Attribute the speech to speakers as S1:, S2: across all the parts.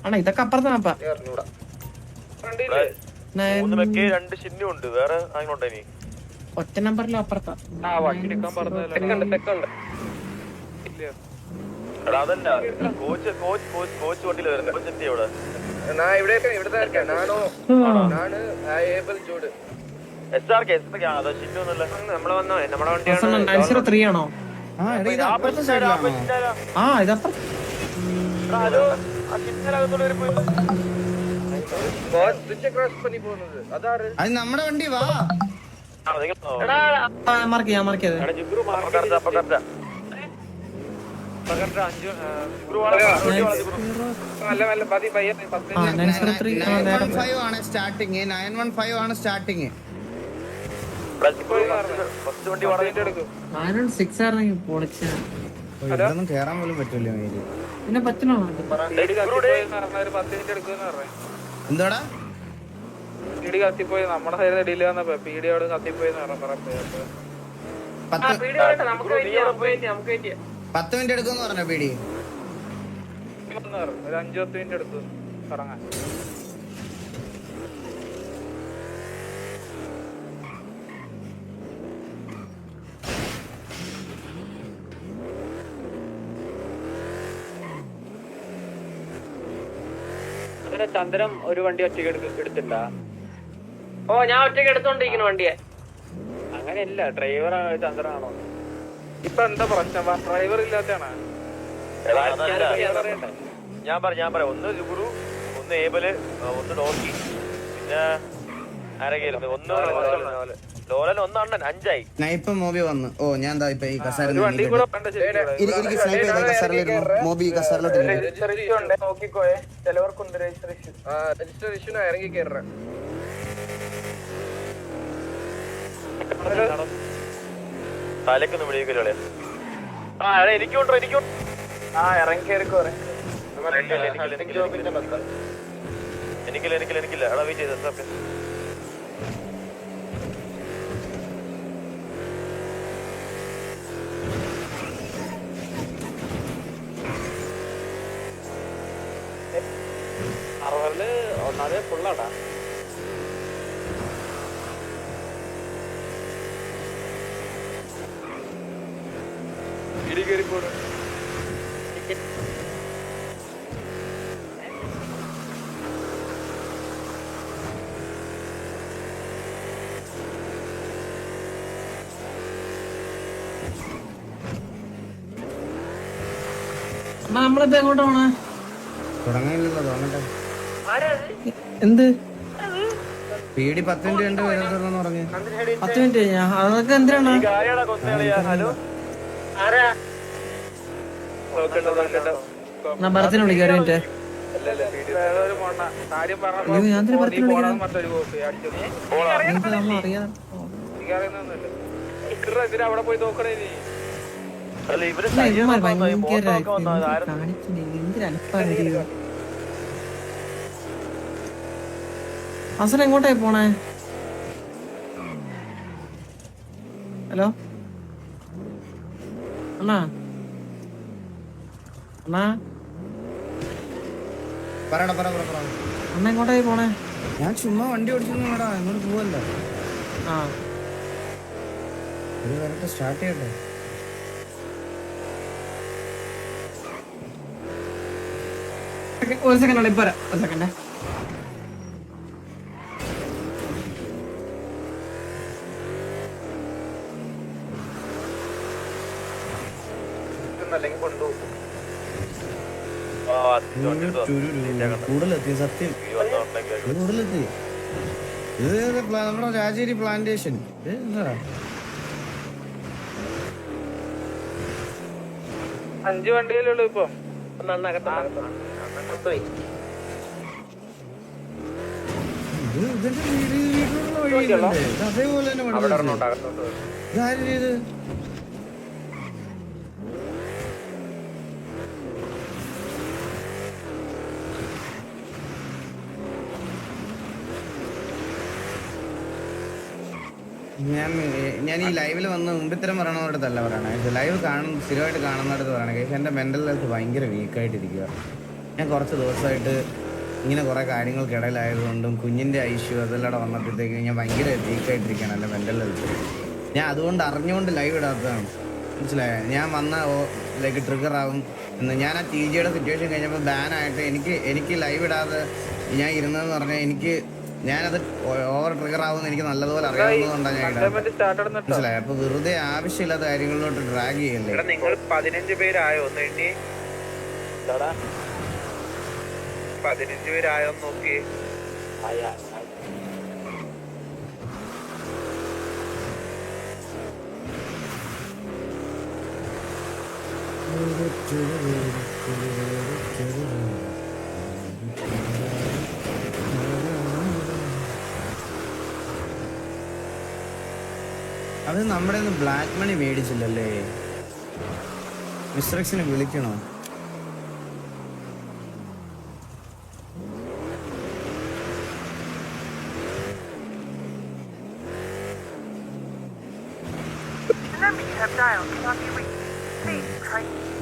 S1: ആണോ ഇതൊക്കെ അപ്പുറത്താണപ്പാ. ഒറ്റ നമ്പറിലും അപ്പുറത്താ. ആണോ? ആ ഇതപ്പുറം
S2: അത് നമ്മുടെ വണ്ടി വാ.
S1: മാർക്ക് ചെയ്യാം, മാർക്ക് ചെയ്ത്.
S2: സ്റ്റാർട്ടിങ് 915 ആണ് സ്റ്റാർട്ടിങ്.
S1: 916 ആണെങ്കിൽ പൊളിച്ച.
S2: ഇതൊന്നും കേറാൻ പോലും പറ്റൂല.
S1: പിന്നെ പറ്റണോ?
S2: എന്താടാ
S3: പീടി കത്തിപ്പോയി നമ്മുടെ സൈഡ് ഡീല് വന്നപ്പോ പീടിയോട് കത്തിപ്പോയി
S2: 10 മിനിറ്റ് എടുക്കുമെന്ന് പറഞ്ഞ പീടി.
S3: ഒരു 5-10 മിനിറ്റ് എടുത്തു ഇറങ്ങാൻ.
S4: ചന്ദ്രൻ ഒരു വണ്ടി ഒറ്റയ്ക്ക് എടുത്തില്ല.
S1: ഓ ഞാൻ ഒറ്റയ്ക്ക് എടുത്തോണ്ടിരിക്കുന്നു വണ്ടിയെ.
S4: അങ്ങനെയല്ല, ഡ്രൈവർ ചന്ദ്രനാണോ?
S3: ഇപ്പൊ എന്താ പ്രശ്നം? ഡ്രൈവർ ഇല്ലാത്തതാണ്.
S5: ഞാൻ പറയാം. ഒന്ന് ജുഗുറു, ഒന്ന് ഏബല്, ഒന്ന് ഡോക്കി, പിന്നെ ആരൊക്കെയായിരുന്നു? ഒന്ന് ലോലൻ, ഒന്ന് അണ്ണൻ. 5ആയി.
S2: സ്നൈപ്പ് മോബി വന്നു. ഓ ഞാൻ എന്താ ഇപ്പൊ ഈ കസാര മോബി കസാരലോട്ട്
S3: നോക്കിക്കോയെ, ചിലവർക്കുണ്ട് രജിസ്റ്റർ ഇഷ്യൂ. ഇറങ്ങി കയറ
S5: തലേക്കൊന്ന് വിളിക്കല്ലോ. എനിക്കുണ്ടോ?
S3: ഇറങ്ങി കയറിക്കോ.
S5: എനിക്കില്ല. എടാ വെയിറ്റ് ചെയ്ത
S4: ഒന്നാമത് ഫുള്ളാടാ.
S3: ഇടി കയറിപ്പോണു.
S1: നമ്മളിപ്പോ എങ്ങോട്ടാ പോണേ?
S2: തുടങ്ങാനില്ലല്ലോ, തോന്നട്ടെ.
S1: എന്ത്
S2: പീടി 10 മിനിറ്റ് കണ്ട് വരത്തുള്ളൂ പറഞ്ഞു.
S1: 10 മിനിറ്റ് കഴിഞ്ഞാ? അതൊക്കെ എന്തിനാണ്? ഞാൻ ഭരത്തിനെ വിളിക്കാം ഒരു മിനിറ്റ്.
S3: അവിടെ പോയി നോക്കണേ.
S1: അസല എങ്ങോട്ടായി പോണേ? ഹലോ അണ്ണാ, അണ്ണാ അണ്ണ എങ്ങോട്ടായി പോണേ?
S2: ഞാൻ ചുമ്മാ വണ്ടി ഓടിച്ചിരുന്നോടാ, എങ്ങോട്ട് പോവല്ലോ.
S1: ആ
S2: ഒരു വരട്ടെ, സ്റ്റാർട്ട് ചെയ്യട്ടെ.
S1: ഒരു സെക്കൻഡ് ഇപ്പൊ ഒരു സെക്കൻഡ്.
S2: കൂടുതലെത്തി, സത്യം കൂടുതലെത്തി. ഇത് നമ്മുടെ രാജേരി പ്ലാന്റേഷൻ. എന്താ
S3: 5 വണ്ടിയിലുള്ളൂ ഇപ്പൊ.
S2: അതേപോലെ തന്നെ ഇതാരും ചെയ്ത് ഞാൻ ഈ ലൈവിൽ വന്ന് മുമ്പിത്തരം പറയണവരടുത്തല്ല പറയണേ. ലൈവ് സ്ഥിരമായിട്ട് കാണുന്നിടത്ത് പറയണേ. എന്റെ മെന്റൽ ഹെൽത്ത് ഭയങ്കര വീക്കായിട്ടിരിക്കുക. ഞാൻ കുറച്ച് ദിവസമായിട്ട് ഇങ്ങനെ കുറേ കാര്യങ്ങൾക്കിടയിലായതുകൊണ്ടും കുഞ്ഞിൻ്റെ ഐഷ്യൂ അതെല്ലാം വന്നപ്പോഴത്തേക്ക് ഞാൻ ഭയങ്കര വീക്കായിട്ടിരിക്കുകയാണ് എൻ്റെ മെൻ്റൽ ഹെൽത്ത്. ഞാൻ അതുകൊണ്ട് അറിഞ്ഞുകൊണ്ട് ലൈവ് ഇടാത്തതാണ്, മനസ്സിലായോ? ഞാൻ വന്ന ലൈക്ക് ട്രിഗർ ആവും എന്ന്. ഞാൻ ആ ടി ജിയുടെ സിറ്റുവേഷൻ കഴിഞ്ഞപ്പോൾ ബാനായിട്ട് എനിക്ക് ലൈവ് ഇടാതെ ഞാൻ ഇരുന്നതെന്ന് പറഞ്ഞാൽ ഞാനത് ഓവർ ട്രിഗർ ആവുമെന്ന് എനിക്ക് നല്ലതുപോലെ അറിയാവുന്നതുകൊണ്ടാണ് ഞാൻ ഇടാൻ. മനസ്സിലായോ? അപ്പൊ വെറുതെ ആവശ്യമില്ലാത്ത കാര്യങ്ങളിലോട്ട് ഡ്രാഗ് ചെയ്യല്ലേ.
S3: നിങ്ങൾ 15 പേരായോ? ഒന്ന് എണ്ണി 15 പേരായോ നോക്കി.
S2: അത് നമ്മുടെ ബ്ലാക്ക് മണി മേടിച്ചില്ലല്ലേ? മിസ്റ്റർ എക്സിനെ വിളിക്കണോ?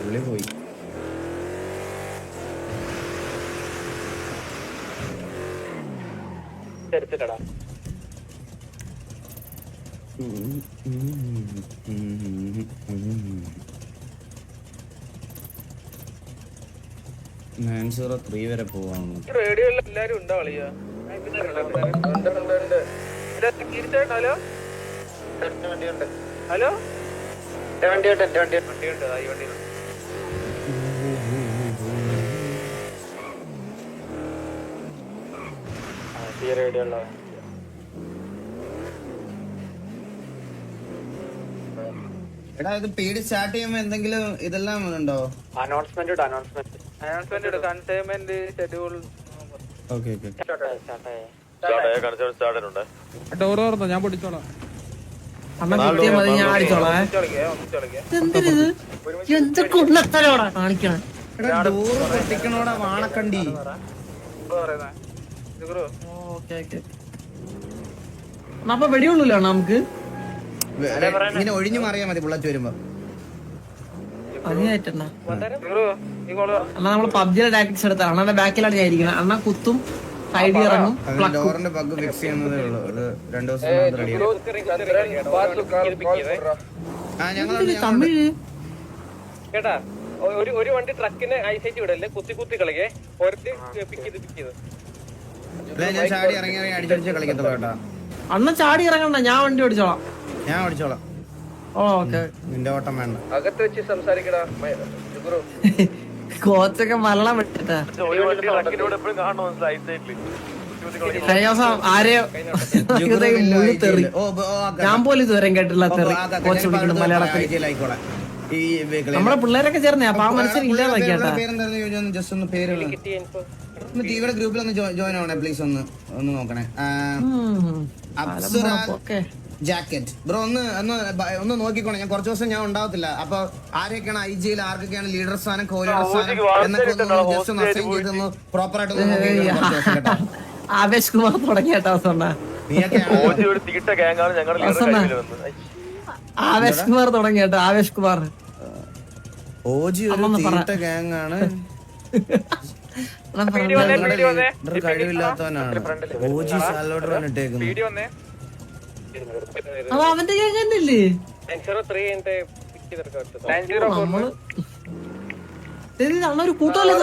S2: പുള്ളി പോയി.
S4: എടുത്തിട്ടടാ
S2: വരെ പോവാണ്.
S3: റേഡിയോയിൽ എല്ലാരും ഉണ്ടോ കളിയാ? ഹലോ ഹലോ വണ്ടിയുണ്ട് ഈ വണ്ടിയുണ്ട്.
S4: റേഡിയോ ഉള്ള
S2: എടാ ഇത് പേടി സ്റ്റാർട്ട് ചെയ്യുമ്പോ എന്തെങ്കിലും ഇതെല്ലാം ഉണ്ടോ?
S4: Announcement
S3: consignment schedule.
S2: Okay okay
S1: door തുറന്നോ, ഞാൻ പൊട്ടിച്ചോളാം.
S6: അമ്മ കിട്ടിയാ മതി, ഞാൻ അടിച്ചോളാം. എന്തൊക്കെ ഉള്ളത്തരോടാ കാണിക്കണം.
S2: ഡോറ് പൊട്ടിക്കണോടാ വാണക്കണ്ടി.
S6: അപ്പൊ വെടിയുള്ളൂല്ലോ നമുക്ക്.
S2: ഇങ്ങനെ ഒഴിഞ്ഞു മാറിയാ മതി ബുള്ളറ്റ് വരുമ്പോ.
S6: അതിനായിട്ടെണ്ണ അണ്ണാ നമ്മള് പബ്ജിയുടെ ടാക്ടിക്സ് എടുത്ത അണ്ണന്റെ ബാക്കിലാണ് ഞാൻ ഇരിക്കുന്നത്. അണ്ണ കുത്തും, സൈഡിൽ ഇറങ്ങും.
S2: ഡോറിന്റെ ബഗ് ഫിക്സ് ചെയ്യുന്നതേ ഉള്ളൂ. അത് 2 ദിവസം റെഡിയാണ്.
S6: തമിഴ്
S4: കേട്ടാ. ഒരു വണ്ടി ട്രക്കിന് ഐസൈറ്റ് വിടല്ലേ, കുത്തി കളിക്കേ.
S2: ഞാൻ ചാടി ഇറങ്ങി അടിച്ചടിച്ച് കളിക്കത്തുള്ളൂ കേട്ടാ.
S6: അണ്ണ ചാടി ഇറങ്ങണ്ട, ഞാൻ വണ്ടി ഓടിച്ചോളാം.
S2: ഞാൻ ഓടിച്ചോളാം.
S6: ഓക്കെ,
S2: നിന്റെ ഓട്ടം വേണ്ട.
S3: അകത്ത് വെച്ച് സംസാരിക്കടാ.
S6: കോച്ചൊക്കെ മരണം വിട്ടിട്ടാ. ആരെയോ തെറി ഞാൻ പോലും ഇതുവരെ കേട്ടില്ല. തെറി കോച്ച് വിളിക്കണം മലയാളത്തിൽ. നമ്മുടെ പിള്ളേരൊക്കെ ചേർന്നേ അപ്പൊ ആ മനുഷ്യൻ ഇല്ലാതാക്കിയാട്ടാ.
S2: ജസ്റ്റ് ഒന്ന് പേര് ടിവിയുടെ ഗ്രൂപ്പിൽ ഒന്ന് ജോയിൻ ആവണേ പ്ലീസ്. ഒന്ന് നോക്കണേ. ജാക്കറ്റ് ബ്രോ ഒന്ന് നോക്കിക്കോണേ. ഞാൻ കുറച്ച് ദിവസം ഞാൻ ഉണ്ടാവത്തില്ല. അപ്പൊ ആരൊക്കെയാണ് ഐജിയിൽ, ആർക്കൊക്കെയാണ് ലീഡർ സ്ഥാനം, കോ ലീഡർ സ്ഥാനം എന്നൊക്കെ ജസ്റ്റ് ഒന്ന് അസൈൻ ചെയ്തൊന്ന് പ്രോപ്പർ ആയിട്ട്
S6: ആവേശ് കുമാർ തുടങ്ങിയാട്ടോ. ആവേശ് കുമാർ തുടങ്ങിയാട്ടോ. ആവേശ് കുമാർ
S2: ഓജി ഒരു തീട്ട ഗ്യാങ്ങാണ്. കഴിവില്ലാത്തവനാണ് ഓജി. സാലോട്ട് ഇട്ടേക്കുന്നത്
S6: അത് അവന്റെ ഗ്യാങ് തന്നെയല്ലേ? അണ്ണ ഒരു കൂട്ടല്ലേ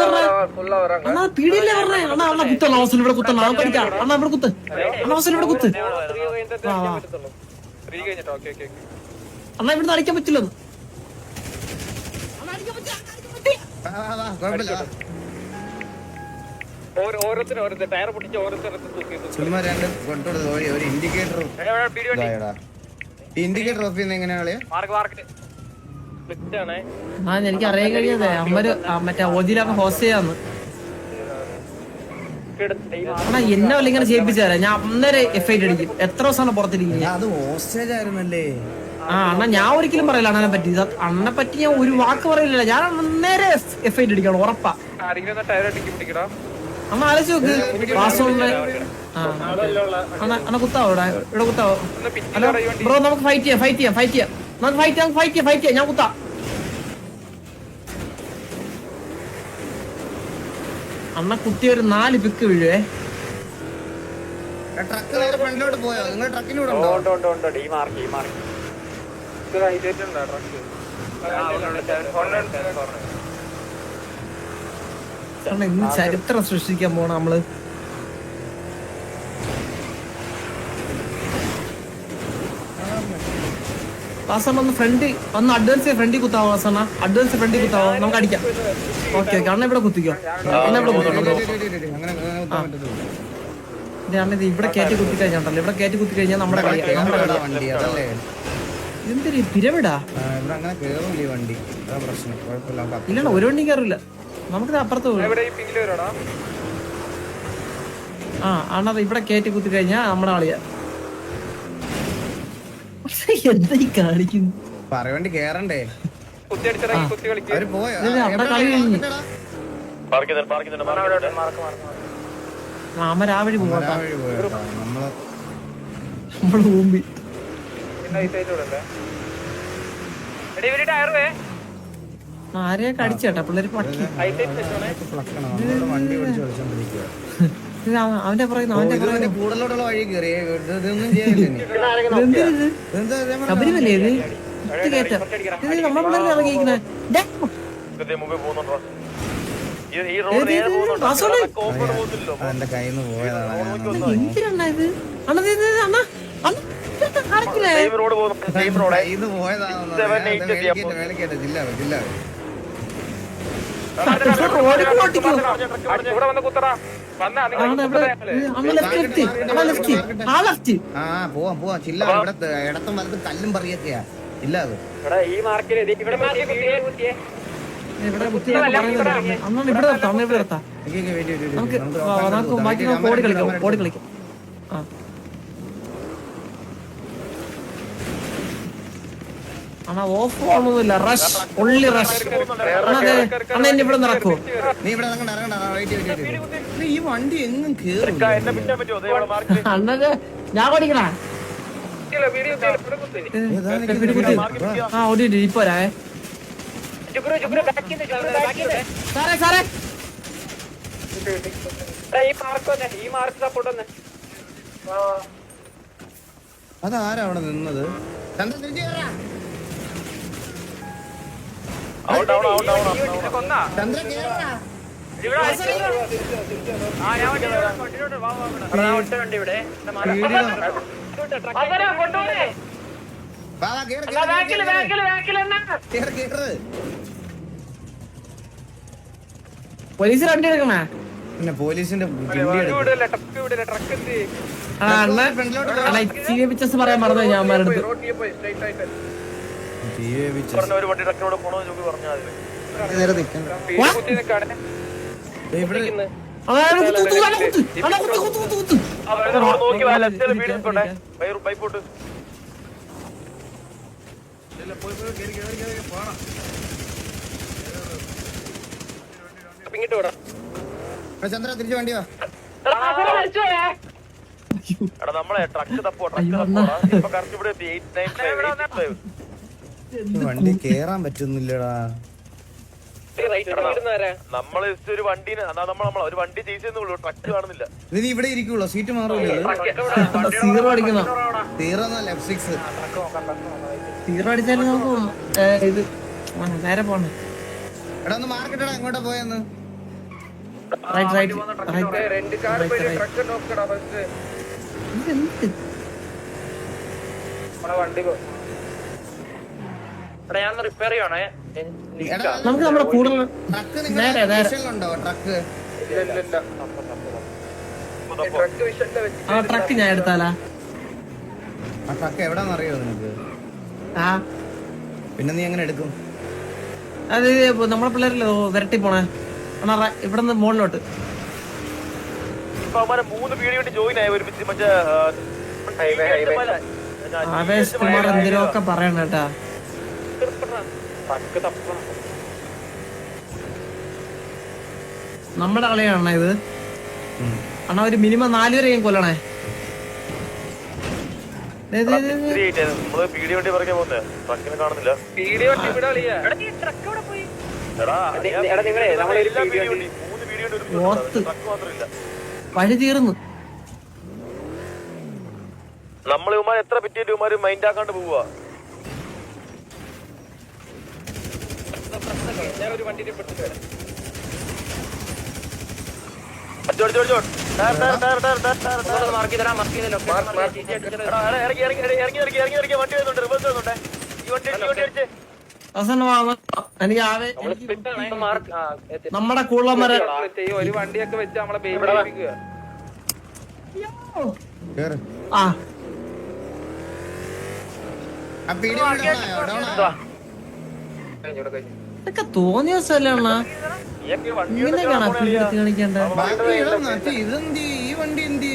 S6: അണ്ണാ? പീടിയല്ലേ പറഞ്ഞേ? അണ്ണാ അണ്ണ കുത്തണം, ഹൗസിൽ ഇവിടെ കുത്തണം. അണ്ണ പഠിക്കാം. അണ്ണ ഇവിടെ കുത്ത്, അണ്ണ ഹൗസിൽ ഇവിടെ കുത്ത്. അണ്ണ ഇവിടുന്ന് അടിക്കാൻ പറ്റില്ല.
S4: ഓരോരുത്തർ ടയർ പൊട്ടിച്ച്
S2: ചുമ്മാ രണ്ട് കൊണ്ടുകൊടുത്തു. ഒരു ഇൻഡിക്കേറ്റർ ഓഫ് ചെയ്യുന്ന എങ്ങനെയാണ്?
S6: എനിക്ക് അറിയാൻ കഴിയാതെ അമ്മര് മറ്റേ ഓജിലൊക്കെ ഹോസ്റ്റ് ചെയ്യാന്ന്. അണ്ണാ എന്നെ വല്ല ഇങ്ങനെ ചെയ്യിപ്പിച്ചാരാ? ഞാൻ അന്നേരം FIT അടിക്കും. എത്ര ദിവസമാണ് പുറത്തിരിക്കുന്നത്?
S2: അത് ഹോസ്റ്റേജ് ആയിരുന്നല്ലേ?
S6: അണ്ണാ ഞാൻ ഒരിക്കലും പറയില്ല അണ്ണനെ പറ്റി. അണ്ണനെ പറ്റി ഞാൻ ഒരു വാക്ക് പറയില്ല. ഞാൻ അന്നേരം FIT അടിക്കണം, ഉറപ്പാ. അണ്ണ ആലോചിച്ച് നോക്ക്. വാസോളിനെ അണ്ണ കുത്താവോ? ഇവിടെ കുത്താവോ? ഹലോ ബ്രോ, നമുക്ക് ഫൈറ്റ് ചെയ്യാം. നമുക്ക് ഫൈറ്റ് ചെയ്യാം. ഞാൻ കുത്താം. അണ്ണ കുത്തി ഒരു 4 പിക്ക് വീഴുവേ.
S2: ട്രക്ക് നേരെ ഫ്രണ്ടിലോട്ട് പോയോ? നിങ്ങൾ ട്രക്കിന് ഇവിടെ ഉണ്ടോ?
S6: കാരണം ഇന്ന് ചരിത്രം സൃഷ്ടിക്കാൻ പോണ നമ്മള്. വാസണ്ണ ഒന്ന് ഫ്രണ്ട് ഒന്ന് അഡ്വാൻസ് ഫ്രണ്ടിൽ കുത്താവോ? വാസണ്ണ അഡ്വാൻസ് ഫ്രണ്ടിൽ കുത്താവോ? നമുക്ക് അടിക്കാം. ഓക്കെ ഓക്കെ, അണ്ണ ഇവിടെ കുത്തിക്കോ. അണ്ണ ഇവിടെ കുത്തിക്കോ. അണ്ണ ഇത് ഇവിടെ കയറ്റി കുത്തി കഴിഞ്ഞാണ്ടല്ലോ, ഇവിടെ കയറ്റി കുത്തി കഴിഞ്ഞാൽ നമ്മുടെ
S2: വണ്ടി അതല്ലേ
S6: എന്തൊരു പിരമിഡാ.
S2: ഇവിടെ അങ്ങനെ കേറില്ലേ വണ്ടി? അതാ പ്രശ്നം. കുഴപ്പമില്ല.
S6: ഇല്ലണ്ണ ഒരു വണ്ടി കയറില്ല. നമുക്കിത് അപ്പുറത്ത് പോയി. ആ അണ്ണ ഇവിടെ കയറ്റി കുത്തി കഴിഞ്ഞാ നമ്മുടെ ആളിയാ. എന്താ ഈ കാണിക്കുന്നു?
S2: പറയണ്ടി കേറണ്ടേ? അവര് പോയോ?
S6: അവിടെ കളി കഴിഞ്ഞു. അമ്മ രാവിലെ പോകട്ടാ. നമ്മള് മുമ്പി ആരെയൊക്കെ അടിച്ചേട്ടാ പിള്ളേര് പട്ടി.
S2: വണ്ടി ഓടിച്ച് കളിച്ചോണ്ടിരിക്കുക.
S6: അവന്റെ പറയുന്നു അവന്റെ പറയുന്നു
S2: കൂടുതലോട്ടുള്ള വഴി കയറി ഇതൊന്നും ചെയ്യില്ല.
S6: ശബരിമല്ലേ ഇത്? ഇത് കേറ്റ ഇത് നമ്മളെ പിള്ളേരെ ഇറങ്ങിയിരിക്കുന്നേ.
S2: എന്റെ കയ്യിൽ നിന്ന് പോയതാണ്.
S6: എന്തിനാ ഇത്? അണ്ണത് ഇത് അണ്ണ
S2: ഇത് പോയതാണ്. ജില്ല ജില്ല പോവാം പോവാം. ചില്ല ഇവിടെ ഇടത്തും വലത്തും കല്ലും പറയൊക്കെയാ. ഇല്ല അത്
S4: ഈ മാർക്കിൽ
S6: ഇവിടെ അണ്ണ ഇവിടെ നിർത്താം. അണ്ണ ഇവിടെ നിർത്താം. നമുക്ക് ബാക്കി നമുക്ക് ഓടി കളിക്കാം. ഓടി കളിക്കാം. ആ അണ്ണാ ഓഫ് ഒന്നുമില്ല. Rush only rush. അണ്ണ എന്നെ ഇവിടെ നടക്കുവോ?
S2: നീ ഇവിടെ ഈ വണ്ടി എങ്ങും കേറും.
S6: അണ്ണത് ഞാൻ ഓടിക്കണ. ആ ഓടി ഇപ്പൊ വരാവേ. സാറേ സാറേ
S2: അതാരാ അവിടെ നിന്നത്? ചന്ദ്രൻ തിരിച്ചു കയറാ. ചന്ദ്രൻ കേറാ.
S6: പോലീസ് വണ്ടി എടുക്കണേ.
S2: പിന്നെ പോലീസിന്റെ
S6: പിക്ചേഴ്സ് പറയാൻ മറന്നു ഞാൻ അടുത്ത്.
S2: ചന്ദ്ര തിരിച്ചു വണ്ടി വാ.
S5: നമ്മളെ ട്രക്ക് തപ്പോ
S2: വണ്ടി കേറാൻ പറ്റുന്നില്ലടാ.
S5: നമ്മള് ഒരു വണ്ടീനെ ഒരു വണ്ടി ചേസ് ചെയ്യുന്നുള്ളൂ. ട്രക്ക് കാണുന്നില്ല.
S2: നീ ഇവിടെ ഇരിക്കുള്ളൂ. സീറ്റ് മാറൂല്ലോ.
S6: സീറോ അടിക്കുന്ന
S2: F6
S6: സീറോ അടിച്ചാലും നമുക്ക് ഇത് നേരെ പോണേ.
S2: എടാ ഒന്ന് മാർക്കറ്റടാ. എങ്ങോട്ടാ പോയെന്ന്?
S6: റൈറ്റ് റൈറ്റ്
S4: റിപ്പയർ ചെയ്യണേ.
S6: നമുക്ക് നമ്മുടെ കൂടുതൽ
S2: ട്രക്ക് നിങ്ങളുണ്ടോ? ട്രക്ക്
S6: ആ ട്രക്ക് ഞാൻ എടുത്താലാ?
S2: ആ ട്രക്ക് എവിടാന്നറിയോ നിനക്ക്?
S6: ആ
S2: പിന്നെ നീ എങ്ങനെ എടുക്കും?
S6: അത് നമ്മളെ പിള്ളേരല്ലോ വരട്ടി പോണേ. ഇവിടെ നിന്ന് മുകളിലോട്ട്
S5: 3 പീടി വേണ്ടി ജോയിൻ ആയി ഒരുമിച്ച്. മറ്റേ
S6: ആവേശ് കുമാർ എന്തിനൊക്കെ പറയണ കേട്ടാ. നമ്മുടെ കളിയാണ ഇത്. അണ്ണാ ഒരു മിനിമം 4 വരെയും കൊല്ലണേ.
S5: നമ്മള് പീടി വണ്ടി പറയാൻ പോകുന്നേ. ട്രക്കിനെ കാണുന്നില്ല.
S6: ഓർത്ത്
S5: ട്രക്ക് മാത്രമില്ല.
S6: വഴി തീർന്നു.
S5: നമ്മൾ ഇവന്മാർ എത്ര പറ്റിയിട്ട് ഇവന്മാര് മൈൻഡ് ആക്കാണ്ട് പോവാ.
S4: ഞാൻ ഒരു വണ്ടിനെ പെട്ടിട്ട് വരാം.
S5: മാർക്ക് ചെയ്തരാ, മാർക്ക് ചെയ്ത ലൊക്കേഷൻ ഇറങ്ങി വണ്ടി വരുന്നുണ്ട്, റിവേഴ്സ് വരുന്നുണ്ട്. ഈ വണ്ടി അടിച്ച്
S6: അവസാനം എനിക്ക് നമ്മുടെ കുള്ളമര
S3: ഒരു വണ്ടിയൊക്കെ വെച്ച് നമ്മളെ ബേബിക്കുക.
S2: കേറ്.
S6: ആ
S2: ആ പീടി down ആയോ? Down ആയോ?
S6: ഇതൊക്കെ തോന്നിയ സ്ഥലമാണ്. ഇങ്ങനെയൊക്കെയാണ് അപ്പീലെടുത്ത് കാണിക്കേണ്ട.
S2: ബാക്കി ഇടാം നട്ടി. ഇതെന്തി ഈ വണ്ടി എന്തി?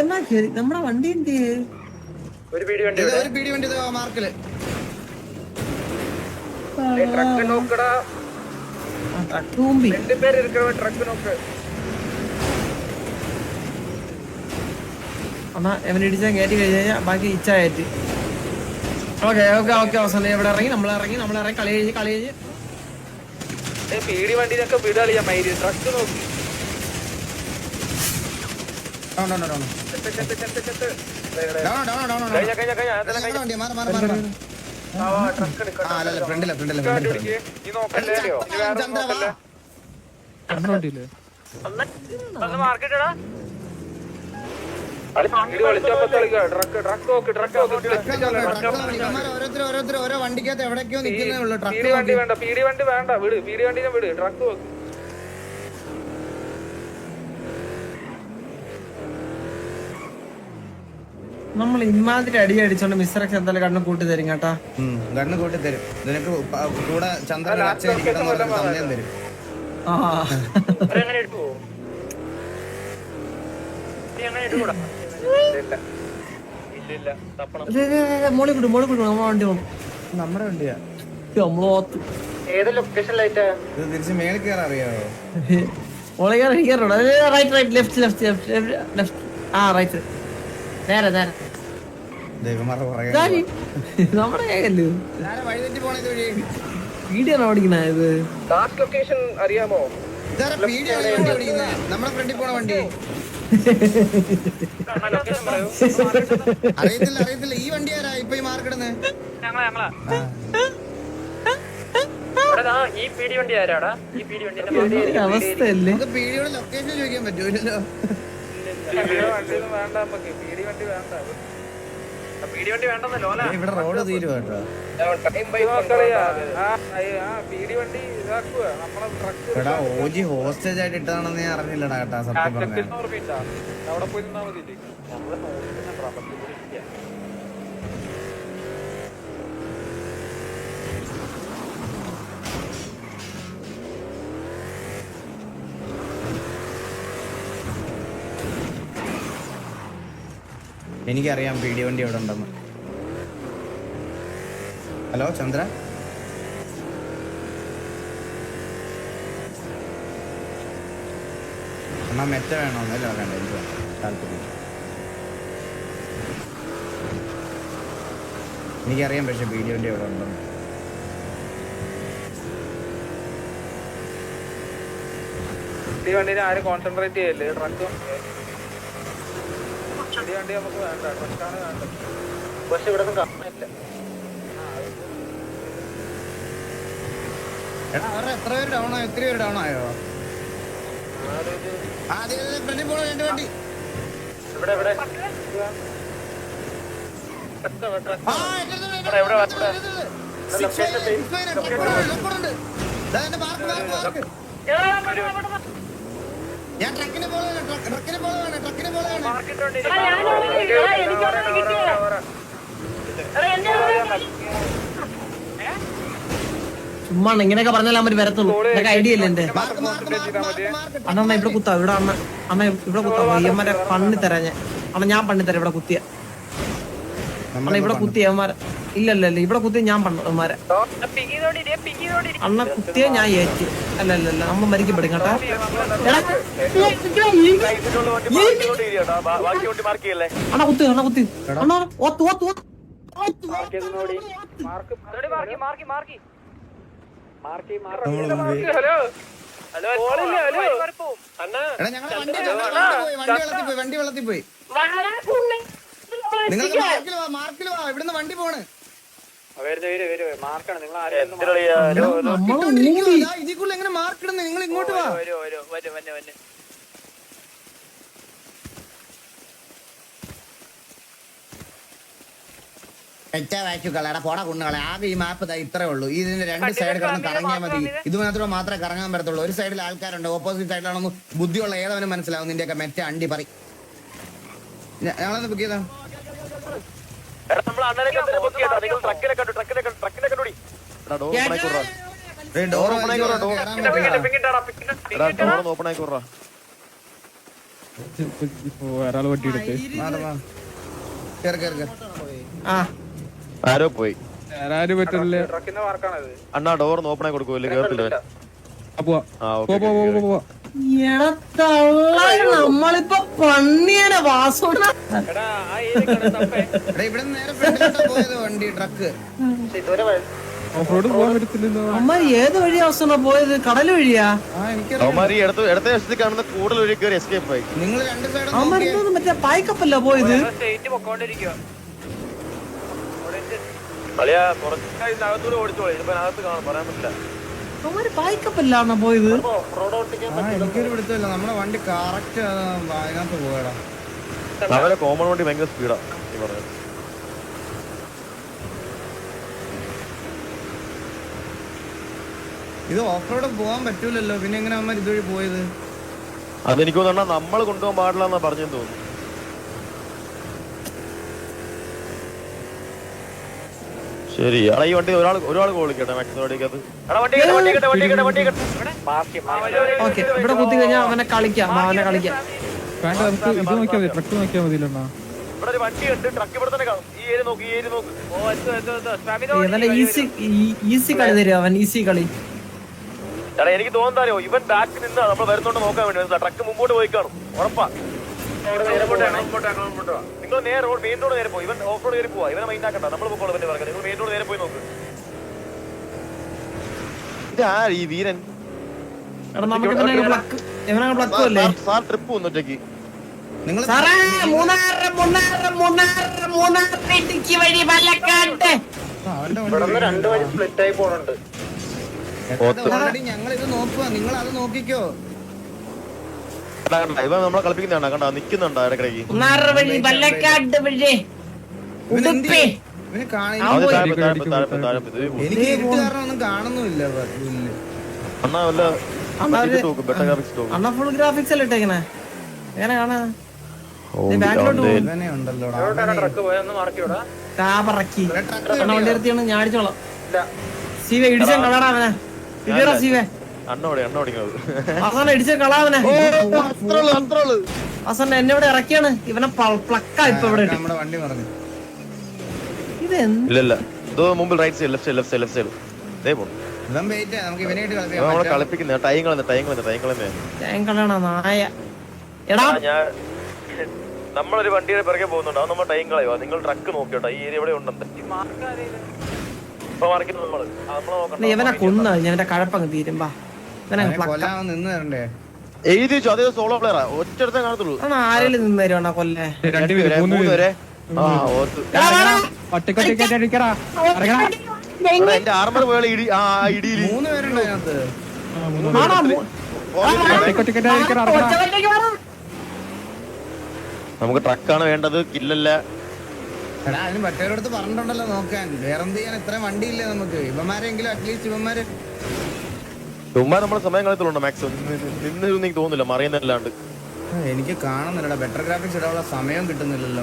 S6: എന്നാ ശരി, നമ്മുടെ വണ്ടി എന്ത്
S4: ഒരു പീടി വണ്ടി
S2: ഇത് ഒരു പീടി വണ്ടി മാർക്കില്.
S3: ട്രക്ക് നോക്കടാ,
S6: ട്രക്ക് മുമ്പി
S3: 2 പേര് ഇരിക്കണ ട്രക്ക് നോക്ക്.
S6: എന്നാ എവനിടിച്ചാൽ കയറ്റി കഴിഞ്ഞാൽ ബാക്കി ഇച്ച കയറ്റി. ഓക്കെ ഓക്കെ ഓക്കെ അവസാനം ഇവിടെ ഇറങ്ങി നമ്മളിറങ്ങി കളി കഴിഞ്ഞ്
S3: പീടി വണ്ടിനൊക്കെ വിടാളിയാ മൈരി. ട്രക്ക് നോക്കി
S2: Down. Down. വണ്ടി മാറി. ആ അല്ല ഫ്രണ്ടില്ല.
S3: നീ നോക്കല്ലേ?
S5: മാർക്കറ്റാ.
S2: ഓരോരുത്തർ ഓരോ വണ്ടിക്കകത്ത് എവിടേക്കോ നിൽക്കുന്നേ ഉള്ളൂ.
S3: പീടി വണ്ടി വേണ്ട, പീടി വണ്ടി വേണ്ട, വിട്. പീടി വണ്ടിനെ വിട്, ട്രക്ക് നോക്ക്.
S6: നമ്മൾ ഇമാതിരി അടി അടിച്ചോണ്ട് മിസ്റ്ററൊക്കെ എന്തായാലും കണ്ണു കൂട്ടി തരും കേട്ടാ.
S2: ഗണ്ണ് കൂട്ടി തരും. നിനക്ക് കൂടെ ചന്ദ്രൻ അച്ഛൻ ഇരിക്കണം സമയം തരും.
S6: ആ മോളി കൂട്ടും നമ്മളെ വണ്ടി പോകണം.
S2: നമ്മുടെ വണ്ടിയാ.
S6: നമ്മളോത്ത്
S4: ഏത് ലൊക്കേഷനിലായിട്ടാ?
S2: ഇത് തിരിച്ച് മേളിൽ കയറാൻ അറിയാവോ?
S6: മോളെ കയറോ? Right left. ആ റൈറ്റ്. നേരെ
S2: ദൈവമാരുടെ പുറകെ
S6: നമ്മുടെ കേക്കല്ലോ.
S2: വഴി തെറ്റി പോണ ഇത് വഴി.
S6: വീഡിയോ ഓടിക്കണ ഇത്.
S4: ലാസ്റ്റ് ലൊക്കേഷൻ അറിയാമോ?
S2: ഇതാരാ പീടിയാണ് വണ്ടി ഓടിക്കുന്നേ? നമ്മുടെ ഫ്രണ്ടിൽ പോണ വണ്ടി. അറിയത്തില്ല. ഈ വണ്ടി ആരാ ഇപ്പൊ ഈ മാർക്കിടുന്നേ?
S4: ഈ പീടി വണ്ടി ആരാടാ? ഈ പീടി വണ്ടി
S6: അവസ്ഥയല്ലേ.
S2: നമുക്ക് പീടിയോട് ലൊക്കേഷൻ ചോദിക്കാൻ പറ്റൂലല്ലോ.
S3: വണ്ടിയൊന്നും വേണ്ട നമുക്ക്. പീടി വണ്ടി വേണ്ട.
S4: പീടി വണ്ടി വേണ്ടെന്നല്ലോ അല്ല.
S2: ഇവിടെ റോഡ് തീരുവാ കേട്ടോ.
S3: പീടി വണ്ടി ഇതാക്കുക നമ്മളെ ട്രക്ക്.
S2: എടാ ഓജി ഹോസ്റ്റേജ് ആയിട്ട് ഇട്ടതാണെന്ന് ഞാൻ അറിഞ്ഞില്ലടാ കേട്ടാ. സത്യം പറഞ്ഞ
S3: അവിടെ പോയി നിന്നാ മതി.
S2: എനിക്കറിയാം പീടി വണ്ടി എവിടെ ഉണ്ടെന്ന്. ഹലോ ചന്ദ്ര, എന്നാ മെറ്റ വേണോന്നല്ലോ വേണ്ട. എനിക്ക് വേണ്ട, താല്പര്യം. എനിക്കറിയാം പക്ഷെ പീടി വണ്ടി എവിടെ ഉണ്ടെന്ന്.
S3: പീടി വണ്ടിനെ ആരും കോൺസെൻട്രേറ്റ് ചെയ്യല്ലേ. ട്രക്കും പീടി വണ്ടി നമുക്ക് വേണ്ട, ട്രക്കാണ് വേണ്ടത്.
S4: പക്ഷെ ഇവിടെ ഒന്നും കാണാനില്ല.
S2: എടാ അവരുടെ എത്ര പേര് ഡൗൺ ആയോ? ഒത്തിരി പേര് ഡൗൺ ആയോ? ഫ്രണ്ടിൽ പോണ രണ്ട് വണ്ടി.
S4: ഇവിടെ
S2: ആ, എന്റെ അടുത്ത് ഉണ്ട്. 6 ഉണ്ട്. ദാ എന്റെ മാർക്ക്. ഞാൻ ട്രക്കിനെ പോലെ
S6: ചുമ്മാ ഇങ്ങനെയൊക്കെ പറഞ്ഞാൽ അവര് വരത്തുള്ളൂ. ഇതൊക്കെ ഐഡിയ അല്ലേ എന്റെ അണ്ണ. ഇവിടെ കുത്താ. ഇവിടെ അണ്ണ ഇവിടെ കുത്താ. പയ്യന്മാരെ പണ്ണി തരാ ഞാൻ. അണ്ണ ഞാൻ പണ്ണിത്തരാം. ഇവിടെ കുത്തിയ അണ്ണ ഇവിടെ കുത്തിയ അവന്മാരെ. ഇല്ല ഇവിടെ കുത്തിയ ഞാൻ പണ്ണന്മാരെ. അണ്ണ കുത്തിയ ഞാൻ ഏറ്റ്. അല്ല നമ്മ മരിക്കപ്പെടും കേട്ടാ. അണ്ണ കുത്തി അണ്ണ ഓത്ത്.
S3: ഹലോ
S4: അണ്ണാ
S2: എടാ ഞങ്ങളെ വണ്ടി വെള്ളത്തിൽ പോയി നിങ്ങൾ മാർക്കിൽ വാ ഇവിടുന്ന് വണ്ടി പോണ് ഇതിക്കുള്ള എങ്ങനെ മാർക്ക് ഇടുന്നത് നിങ്ങൾ ഇങ്ങോട്ട് വാ വായിച്ചുകളാ പോടാ കുണ്ണുകളെ ആകെ ഈ മാപ്പ് ഇത്രേ ഉള്ളൂ ഇതിന്റെ രണ്ട് സൈഡ് കിടന്ന് കറങ്ങിയാൽ മതി ഇത് മാത്രമേ കറങ്ങാൻ പറ്റത്തുള്ളൂ ഒരു സൈഡിൽ ആൾക്കാരുണ്ട് ഓപ്പോസിറ്റ് സൈഡിലാണെന്ന് ബുദ്ധിയുള്ള ഏതവനും മനസ്സിലാവും നിന്റെയൊക്കെ മെറ്റ അണ്ടി പറ ഞങ്ങളൊന്ന് ബുക്ക് ചെയ്താ
S7: ഒരാൾ വട്ടിയെടുത്ത്
S5: ആരോ പോയി
S7: ആരും പറ്റില്ല.
S5: അണ്ണാ ഡോർ ഓപ്പൺ ആയി കൊടുക്കൂല്ലേ കേറത്തില്ല.
S6: നമ്മളിപ്പോ പന്നിയനെ വാസോട
S2: ഇവിടെ നേരെ ഫ്രണ്ടിലോട്ടാ പോയത് വണ്ടി ട്രക്ക്
S7: ഓഫ് റോഡ് പോകാൻ പറ്റത്തില്ലല്ലോ.
S6: അമ്മ ഏത് വഴി അവസാനം പോയത് കടൽ വഴിയാ
S5: അവന്മാര് ഇടത്തെ വശത്ത് കാണുന്ന കൂടുതൽ വഴി കയറി എസ്കേപ്പ് ആയി.
S2: നിങ്ങൾ രണ്ട് സൈഡ്
S6: അമ്മ മറ്റേ പായ്ക്കപ്പല്ല പോയത്
S5: അളിയാ കുറച്ച് അകത്തൂടെ ഓടിച്ചോളൂ. ഇതിപ്പോ അകത്ത് കാണാൻ പറയാൻ പറ്റില്ല.
S6: അവന്മാര് പായ്ക്കപ്പല്ലാണോ പോയത്
S2: എനിക്കൊരു പിടുത്തമില്ല നമ്മളെ വണ്ടി കറക്റ്റ് അതിനകത്ത് പോയടാ
S5: അവരെ കോമൺ വണ്ടി ഭയങ്കര സ്പീഡാ ഈ പറഞ്ഞത്.
S2: ഇത് ഓഫ് റോഡ് പോകാൻ പറ്റൂലല്ലോ പിന്നെ എങ്ങനെ അവന്മാർ ഇതുവഴി പോയത്
S5: അതെനിക്ക് തോന്നുന്ന നമ്മൾ കൊണ്ടുപോകാൻ പാടില്ല എന്നാ പറഞ്ഞെന്ന് തോന്നുന്നു. ശരി എടാ ഈ വണ്ടി ഒരാൾ കോളിക്കട്ടെ മാക്സിമം വണ്ടിക്കകത്ത്.
S6: ഓക്കെ ഇവിടെ കുത്തി കഴിഞ്ഞാൽ അവനെ കളിക്കാം
S7: വേണ്ട നമുക്ക് ഇത് നോക്കിയാൽ മതി, ട്രക്ക് നോക്കിയാൽ മതിയല്ലോ.
S5: ഇവിടെ ഒരു വണ്ടി ഉണ്ട് ട്രക്ക് ഇവിടെ തന്നെ കാണും. ഈ ഏരിയ നോക്ക്.
S6: നല്ല ഈസി കളി തരും അവൻ ഈസി കളി.
S5: എടാ എനിക്ക് തോന്നുന്നോ ഇവൻ ബാക്ക് നിന്നാ നമ്മൾ വരുന്നോണ്ട് നോക്കാൻ വേണ്ടി ട്രക്ക് മുമ്പോട്ട് പോയി കാണും ഉറപ്പാ. നിങ്ങൾ നേരെ മെയിൻ റോഡ് നേരെ പോയി ഇവൻ ഓഫ് റോഡ് കയറി പോവാ. ഇവനെ മൈൻഡ് ആക്കണ്ട നമ്മൾ പോക്കോളൂ. പിന്നെ പറയാം നിങ്ങൾ മെയിൻ റോഡ് നേരെ പോയി നോക്ക്. ഇതാ ഈ വീരൻ സാർ ട്രിപ്പ് വന്നു ഒറ്റയ്ക്ക്.
S2: നിങ്ങൾ ഓൾറെഡി ഞങ്ങൾ ഇത് നോക്കുക നിങ്ങൾ അത് നോക്കിക്കോ.
S5: ഇവൻ നമ്മളെ കളിപ്പിക്കുന്നതാണ് കണ്ടാ നിക്കുന്നുണ്ടോ ഇടക്കിടയ്ക്ക്.
S2: എനിക്ക് ഇരുട്ട് കാരണം ഒന്നും കാണുന്നില്ല.
S5: അണ്ണാ വല്ല
S6: അണ്ണ ഫുൾ ഗ്രാഫിക്സ് അല്ലേ ഇട്ടേക്കണേ എങ്ങനെ കാണാ വണ്ടി നിർത്തിയാണ് ഞാൻ അടിച്ചോളാം. സീവെ ഇടിച്ച കളാടാ അവനെ സീവെ അവസാനം ഇടിച്ച കളാവനെ അവസാനം എന്നെ ഇവിടെ ഇറക്കിയാണ് ഇവനെ പ്ലക്കാ ഇപ്പൊ ഇവിടെ
S2: നമ്മുടെ വണ്ടി പറഞ്ഞു
S5: ഇല്ല മുമ്പിൽ റൈറ്റ് സൈഡ് ലെഫ്റ്റ് സൈഡ് ഇതേ പോകും. നമ്മളെ കളിപ്പിക്കുന്ന ടൈം കളയുന്ന
S6: നായ എടാ
S5: നമ്മളൊരു വണ്ടിയുടെ പിറകെ പോകുന്നുണ്ട്. അത് നമ്മൾ ടൈം കളയുക. നിങ്ങൾ ട്രക്ക് നോക്കിയോട്ടോ ഈ ഏരിയ എവിടെ ഉണ്ടെന്ന് ഇപ്പൊ മാർക്കിന് നമ്മള്
S6: ഇവനെ കൊന്ന ഞാൻ കഴപ്പങ്ങ് തീരുമ്പാ
S5: എഴുതി വെച്ചു. അതേ സോളോ പ്ലെയറാ ഒറ്റ കാണത്തുള്ളൂ.
S6: ആരെങ്കിലും നിന്ന് തരുവാണോ കൊല്ലേ
S5: മൂന്നുപേരെ എന്റെ ആർമർ വേള ഇടിയിൽ
S2: 3 പേരുണ്ട് അതിനകത്ത്.
S5: നമുക്ക് ട്രക്കാണ് വേണ്ടത് കില്ലല്ല.
S2: എടാ അതിന് മറ്റവരടുത്ത് പറഞ്ഞിട്ടുണ്ടല്ലോ നോക്കാൻ. വേറെന്ത് ചെയ്യാൻ ഇത്രയും വണ്ടിയില്ലേ നമുക്ക്. ഇവന്മാരെങ്കിലും അറ്റ്ലീസ്റ്റ് ഇവന്മാര്
S5: ചുമ്മാ നമ്മളെ സമയം കളത്തിലുണ്ടോ മാക്സിമം നിന്ന് എനിക്ക് തോന്നുന്നില്ല മറിയുന്നല്ലാണ്ട്.
S2: എനിക്ക് കാണുന്നില്ലടാ ബെറ്റർ ഗ്രാഫിക്സ് ഇടാനുള്ള സമയം കിട്ടുന്നില്ലല്ലോ.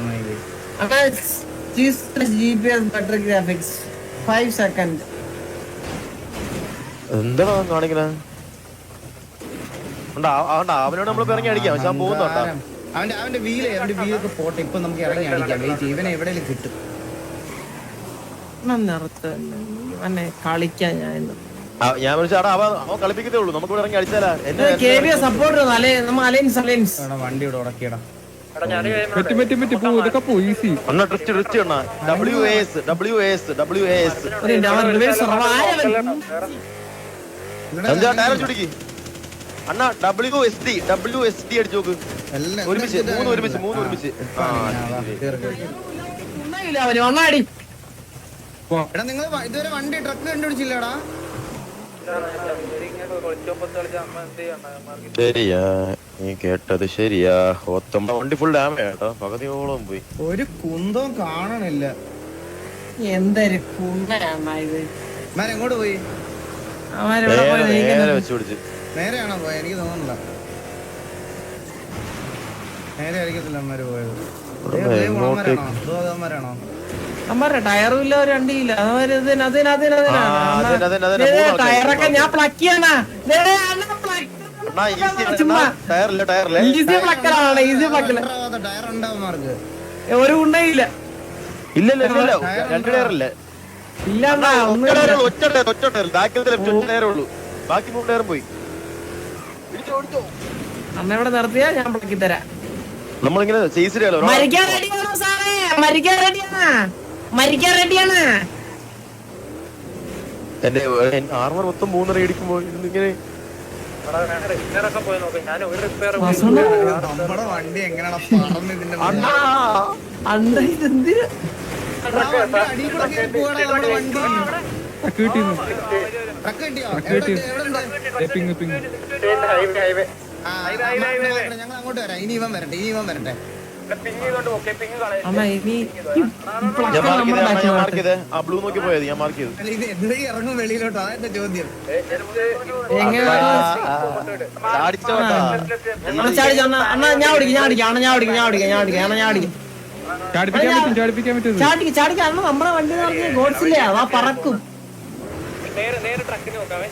S5: എന്താ കാണിക്കണ അവനോട് നമ്മൾ ഇറങ്ങി അടിക്കാം. പക്ഷെ പോകുന്നുണ്ടോ
S2: അവന്റെ വീലൊക്കെ പോട്ടെ. ഇപ്പൊ നമുക്ക് ഇറങ്ങി അടിക്കാം. വെയിറ്റ് ഇവനെ എവിടെയെങ്കിലും കിട്ടും.
S6: കളിക്കാൻ
S5: ഞാൻ വിളിച്ചാടാ അവൻ കളിപ്പിക്കത്തേ ഉള്ളൂ. നമുക്ക് ഇവിടെ ഇറങ്ങി അടിച്ചാലാ
S2: വണ്ടി ഇവിടെ ഉടക്കിയടാ.
S5: അണ്ണാ WSD അടിച്ചു നോക്ക്.
S2: എല്ലാം
S5: ഒരുമിച്ച് മൂന്ന് ഒരുമിച്ച്
S6: അവര് വന്നാടി.
S2: എടാ നിങ്ങൾ ഇതുവരെ വണ്ടി ട്രക്ക് കണ്ടുപിടിച്ചില്ലടാ?
S5: ശരിയാ, നീ കേട്ടത് ശരിയാ. വണ്ടി ഫുൾ ഡാമേജ് കേട്ടോ, പകുതിയോളം പോയി.
S2: ഒരു കുന്തവും കാണണില്ല.
S6: എന്തൊരു കുണ്ണയാണ ഇത്.
S2: എങ്ങോട്ട് പോയി?
S6: അവരെവിടെ പോയി നീക്കുന്നത്?
S5: വെച്ച് പിടിച്ച്
S2: നേരെയാണോ പോയത്? എനിക്ക് തോന്നുന്നില്ല, നേരെ ആയിരിക്കത്തില്ല അമ്മമാര് പോയത്. ാണോ
S6: അമ്മരെ ടയറും ഇല്ല, ഒരു വണ്ടിയില്ല. ടയറൊക്കെ ഞാൻ പ്ലക്കിയാണ്. ഈസി പ്ലക്കലാണ്, ഈസി പ്ലക്കല്.
S2: ടയർ ഉണ്ടാവുമാർക്ക്
S6: ഒരു ഉണ്ടയില്ല.
S5: ഇല്ലല്ലോ, രണ്ട് ടയറല്ലേ?
S6: ഇല്ലണ്ടാ,
S5: ഒറ്റ ടയർ ബാക്കിലത്തെ ടയറേ ഉള്ളൂ, ബാക്കി 3 ടയറും പോയി.
S6: അമ്മ ഇവിടെ നിർത്തിയാ ഞാൻ പ്ലക്കി തരാം.
S5: നമ്മളിങ്ങനെ ചെയ്സിലോ
S6: മരിക്കാൻ റെഡിയാണോ സാറേ? മരിക്കാൻ റെഡിയാണ്, മരിക്കാൻ റെഡിയാണ്.
S5: എന്റെ ആർമർ മൊത്തം 3 ഇടിക്കുമ്പോ ഇങ്ങനെ
S3: പോയി നോക്കാം. ഞാൻ ഒരു റിപ്പയർ
S2: നമ്മുടെ വണ്ടി എങ്ങനെയാണ് പറന്ന് ഇതിന്റെ
S6: അണ്ട ഇതെന്തിന്
S2: അടി കൂടെ കേറി പോവാടാ നമ്മുടെ വണ്ടി.
S7: ട്രക്ക് കിട്ടിയിരുന്നു.
S2: ട്രക്ക് കിട്ടിയോ?
S7: കിട്ടി.
S2: എവിടെ?
S7: പിങ്
S3: ഹൈവേ
S2: ഞങ്ങൾ അങ്ങോട്ട് വരാം. ഇനി ഇവൻ വരട്ടെ.
S3: പിങ് ചെയ്തോണ്ട് ഓക്കെ. പിങ് കളയാം.
S6: അമ്മ ഇനി
S5: ഞാൻ മാർക്ക് ചെയ്തേ, ആ ബ്ലൂ നോക്കി പോയത് ഞാൻ മാർക്ക് ചെയ്തു.
S2: അല്ല, ഇത് എന്തൊക്കെ ഇറങ്ങും വെളിയിലോട്ടോ? അതെന്റെ ചോദ്യം.
S6: എങ്ങനെ
S5: അടിച്ചോട്ടാ
S6: അണ്ണാ ഞാൻ ഓടിക്കും.
S7: ചാടിപ്പിക്കാൻ പറ്റും.
S6: ചാടിക്ക് അണ്ണ നമ്മുടെ വണ്ടി പറഞ്ഞ ഗോഡ്സില്ല, ആ പറക്കും.
S4: നേരെ ട്രക്കിന് നോക്കാവേ.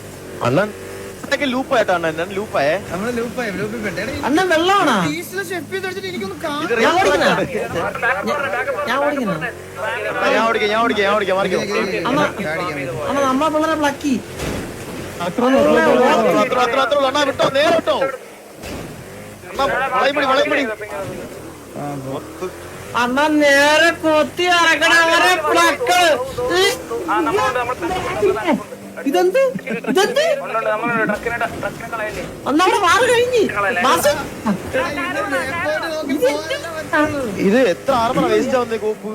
S5: അണ്ണൻ ലൂപ്പായിട്ടാ ഞാൻ ലൂപ്പായേ.
S2: നമ്മള് ലൂപ്പായി പെട്ടെ.
S6: അണ്ണൻ വെള്ളമാണോ?
S2: എനിക്കൊന്ന്
S6: ഞാൻ ഓടിക്കുന്ന
S5: ഞാൻ ഓടിക്കാം മാറിക്കോ.
S6: അണ്ണ നമ്മളെ പിള്ളേരെ പ്ലക്കി.
S5: അത്ര അണ്ണാ വിട്ടോ, നേരെ വിട്ടോ. വളയമ്പടി
S6: അണ്ണ നേരെ കൊത്തി ഇറക്കണ അവരെ പ്ലക്ക്. ഇതെന്ത് അന്നവിടെ മാറി കഴിഞ്ഞ്
S5: ഇത് എത്ര ആർമറ വേസ്റ്റ് ആവുന്നേ കോപ്പ്.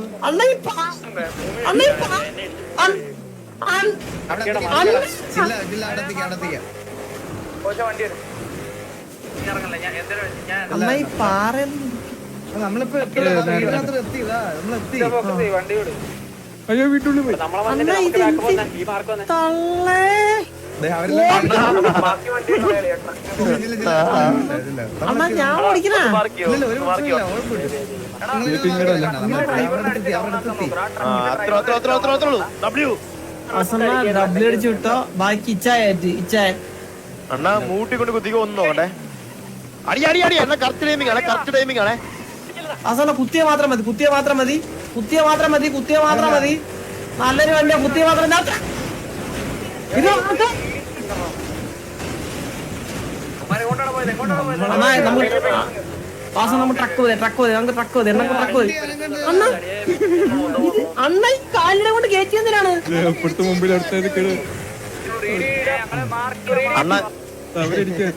S2: നമ്മളിപ്പോ നമ്മളെത്തി.
S3: വണ്ടി വിട്.
S7: അയ്യോ വീട്ടുള്ളിൽ പോയി.
S6: അണ്ണാ ഞാൻ ഓടിക്കണ ഡബ്ല്യൂ അടിച്ചു വിട്ടോ. ബാക്കി ഇച്ചായ
S5: അണ്ണാ മൂട്ടിക്കൊണ്ട് കുത്തിക്കോ. ഒന്നും നോക്കട്ടെ. അടി എന്നാ കറക്റ്റ് ടൈമിംഗ് ആണേ.
S6: അവസാനം കുത്തിയ മാത്രം മതി. നല്ലൊരു വണ്ടിയാ. കുത്തിയ മാത്രം ഇത് നമ്മൾ ട്രക്ക് മതി. അണ്ണ ഈ കാലിനെ കൊണ്ട് കയറ്റി എന്തിനാണ്?
S7: എപ്പോഴത്തെ മുമ്പിൽ അടുത്തത് കേട്
S5: അണ്ണാ
S7: അവരിക്കാൻ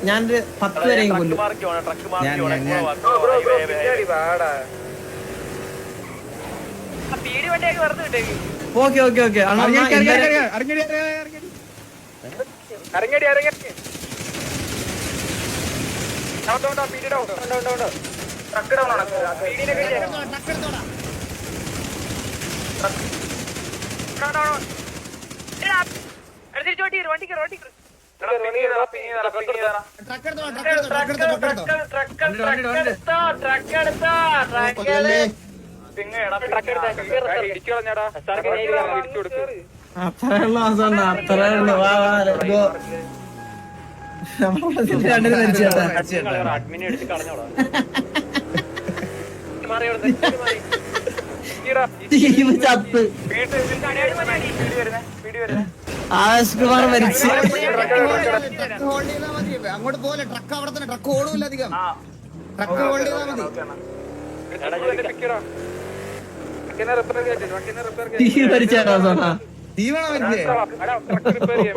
S6: ഞാനൊരു 10 വരെയും കൊല്ലും. ഓക്കെ ആവേശകുമാർ മരിച്ചു.
S2: അങ്ങോട്ട് പോലെ ട്രക്ക് അവിടെ തന്നെ. ട്രക്ക് ഓടൂല അധികം. ട്രക്ക് ഹോൾഡ് ചെയ്താൽ മതി.
S6: മരിച്ചാണോ?
S2: തീവണ വെച്ചേ
S3: ട്രക്ക് റിപ്പയർ ചെയ്യാൻ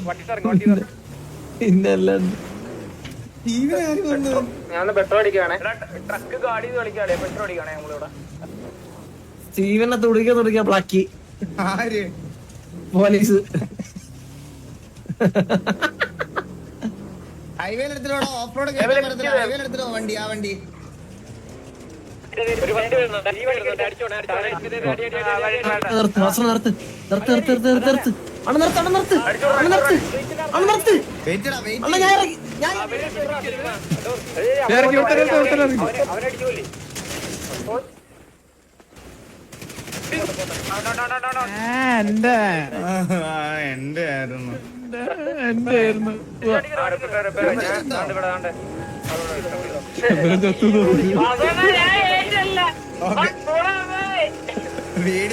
S3: വണ്ടി ഇറങ്ങി
S6: പിന്നെല്ലാം
S2: തീവണ ആര് കൊണ്ടു
S4: ഞാൻ പെട്രോൾ അടിക്കുകയാണേ.
S3: ട്രക്ക് ഗാഡി കളിക്കാണേ പെട്രോൾ അടിക്കണേ നമ്മളിവിടെ
S6: സ്റ്റീവനെ തുടിക്ക ബ്ലാക്കി
S2: ആര്
S6: പോലീസ്.
S2: ഹൈവേലെടുത്തിട്ടോ ഓഫ് റോഡ് ഹൈവേലെടുത്തിട്ടോ വണ്ടി ആ വണ്ടി
S4: ഒരു വണ്ടി വരുന്നുണ്ട്. ഈ വണ്ടി വരുന്നുണ്ട്. അടിച്ചോണേ, അടിച്ചോണേ.
S6: നിർത്ത് വാസന നിർത്ത് നിർത്ത് നിർത്ത് നിർത്ത് നിർത്ത് നിർത്ത് അണ്ണ നിർത്ത് അണ്ണ നിർത്ത് അണ്ണ നിർത്ത് അണ്ണ നിർത്ത്
S2: വെയിറ്റടാ
S6: അണ്ണ
S2: വെയിറ്റ്
S6: ഞാൻ ഇറങ്ങി ഞാൻ
S7: ഇറങ്ങി ഇറങ്ങി
S4: അവനടിക്കൂലേ?
S7: എന്റെ
S2: എന്റെ ആയിരുന്നു
S7: എന്റെ ആയിരുന്നു
S2: വീഡിയോ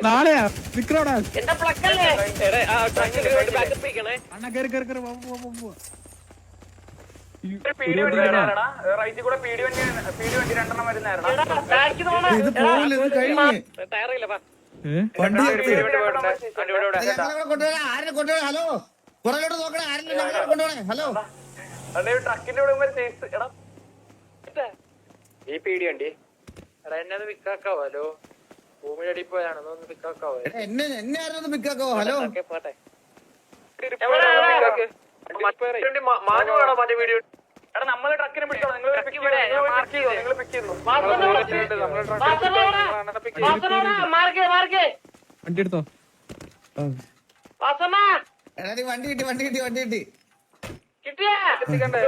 S7: നാളെയാ വിക്രോടാ
S4: എന്റെ പ്ലക്കല്ലേ? എടാ, ആ ട്രക്കിന് വേണ്ടി ബാക്കപ്പ് ചെയ്യണേ.
S7: അണ്ണ കേറി കേറി കേറി
S3: റൈറ്റിൽ കൂടെ പീടി വണ്ടി രണ്ടെണ്ണം വരുന്നായിരുന്നു
S4: ബാക്കി നോണ.
S2: ഇത് പോകില്ല ഇത് കഴിഞ്ഞ്
S4: ടയറില്ല, വാ.
S2: വണ്ടി നിർത്തി
S3: ഇവിടെ
S2: ഞങ്ങളെ കൊണ്ടുപോകാൻ ആരെ കൊണ്ടുപോകാൻ ഹലോ പുറകോട്ട് നോക്കണേ ആരെങ്കിലും ഞങ്ങളെ കൊണ്ടുപോകണേ ഹലോ
S3: ട്രക്കിന്റെ ഇവിടെ വരെ ചേസ് എടാ
S4: ഈ പീടി വണ്ടി
S3: എടാ എന്നെ ഒന്ന് പിക്കാക്കാവോ ഹലോ ഭൂമിയുടെ അടി പോയാണ് ഒന്ന് പിക്കാക്കാവോ
S2: എടാ, എന്നെ ആരെന്ന് പിക്കാക്കോ ഹലോ
S4: പോട്ടെ.
S3: മാഞ്ഞു വേണോ മറ്റേ വീഡിയോ എടാ നമ്മള് ട്രക്കിനെ പിടിച്ചോ നിങ്ങൾ പിക്ക് ചെയ്തോ
S7: വണ്ടി എടുത്തോ
S2: എടാ നീ വണ്ടി കിട്ടി വണ്ടി കിട്ടി വണ്ടി കിട്ടി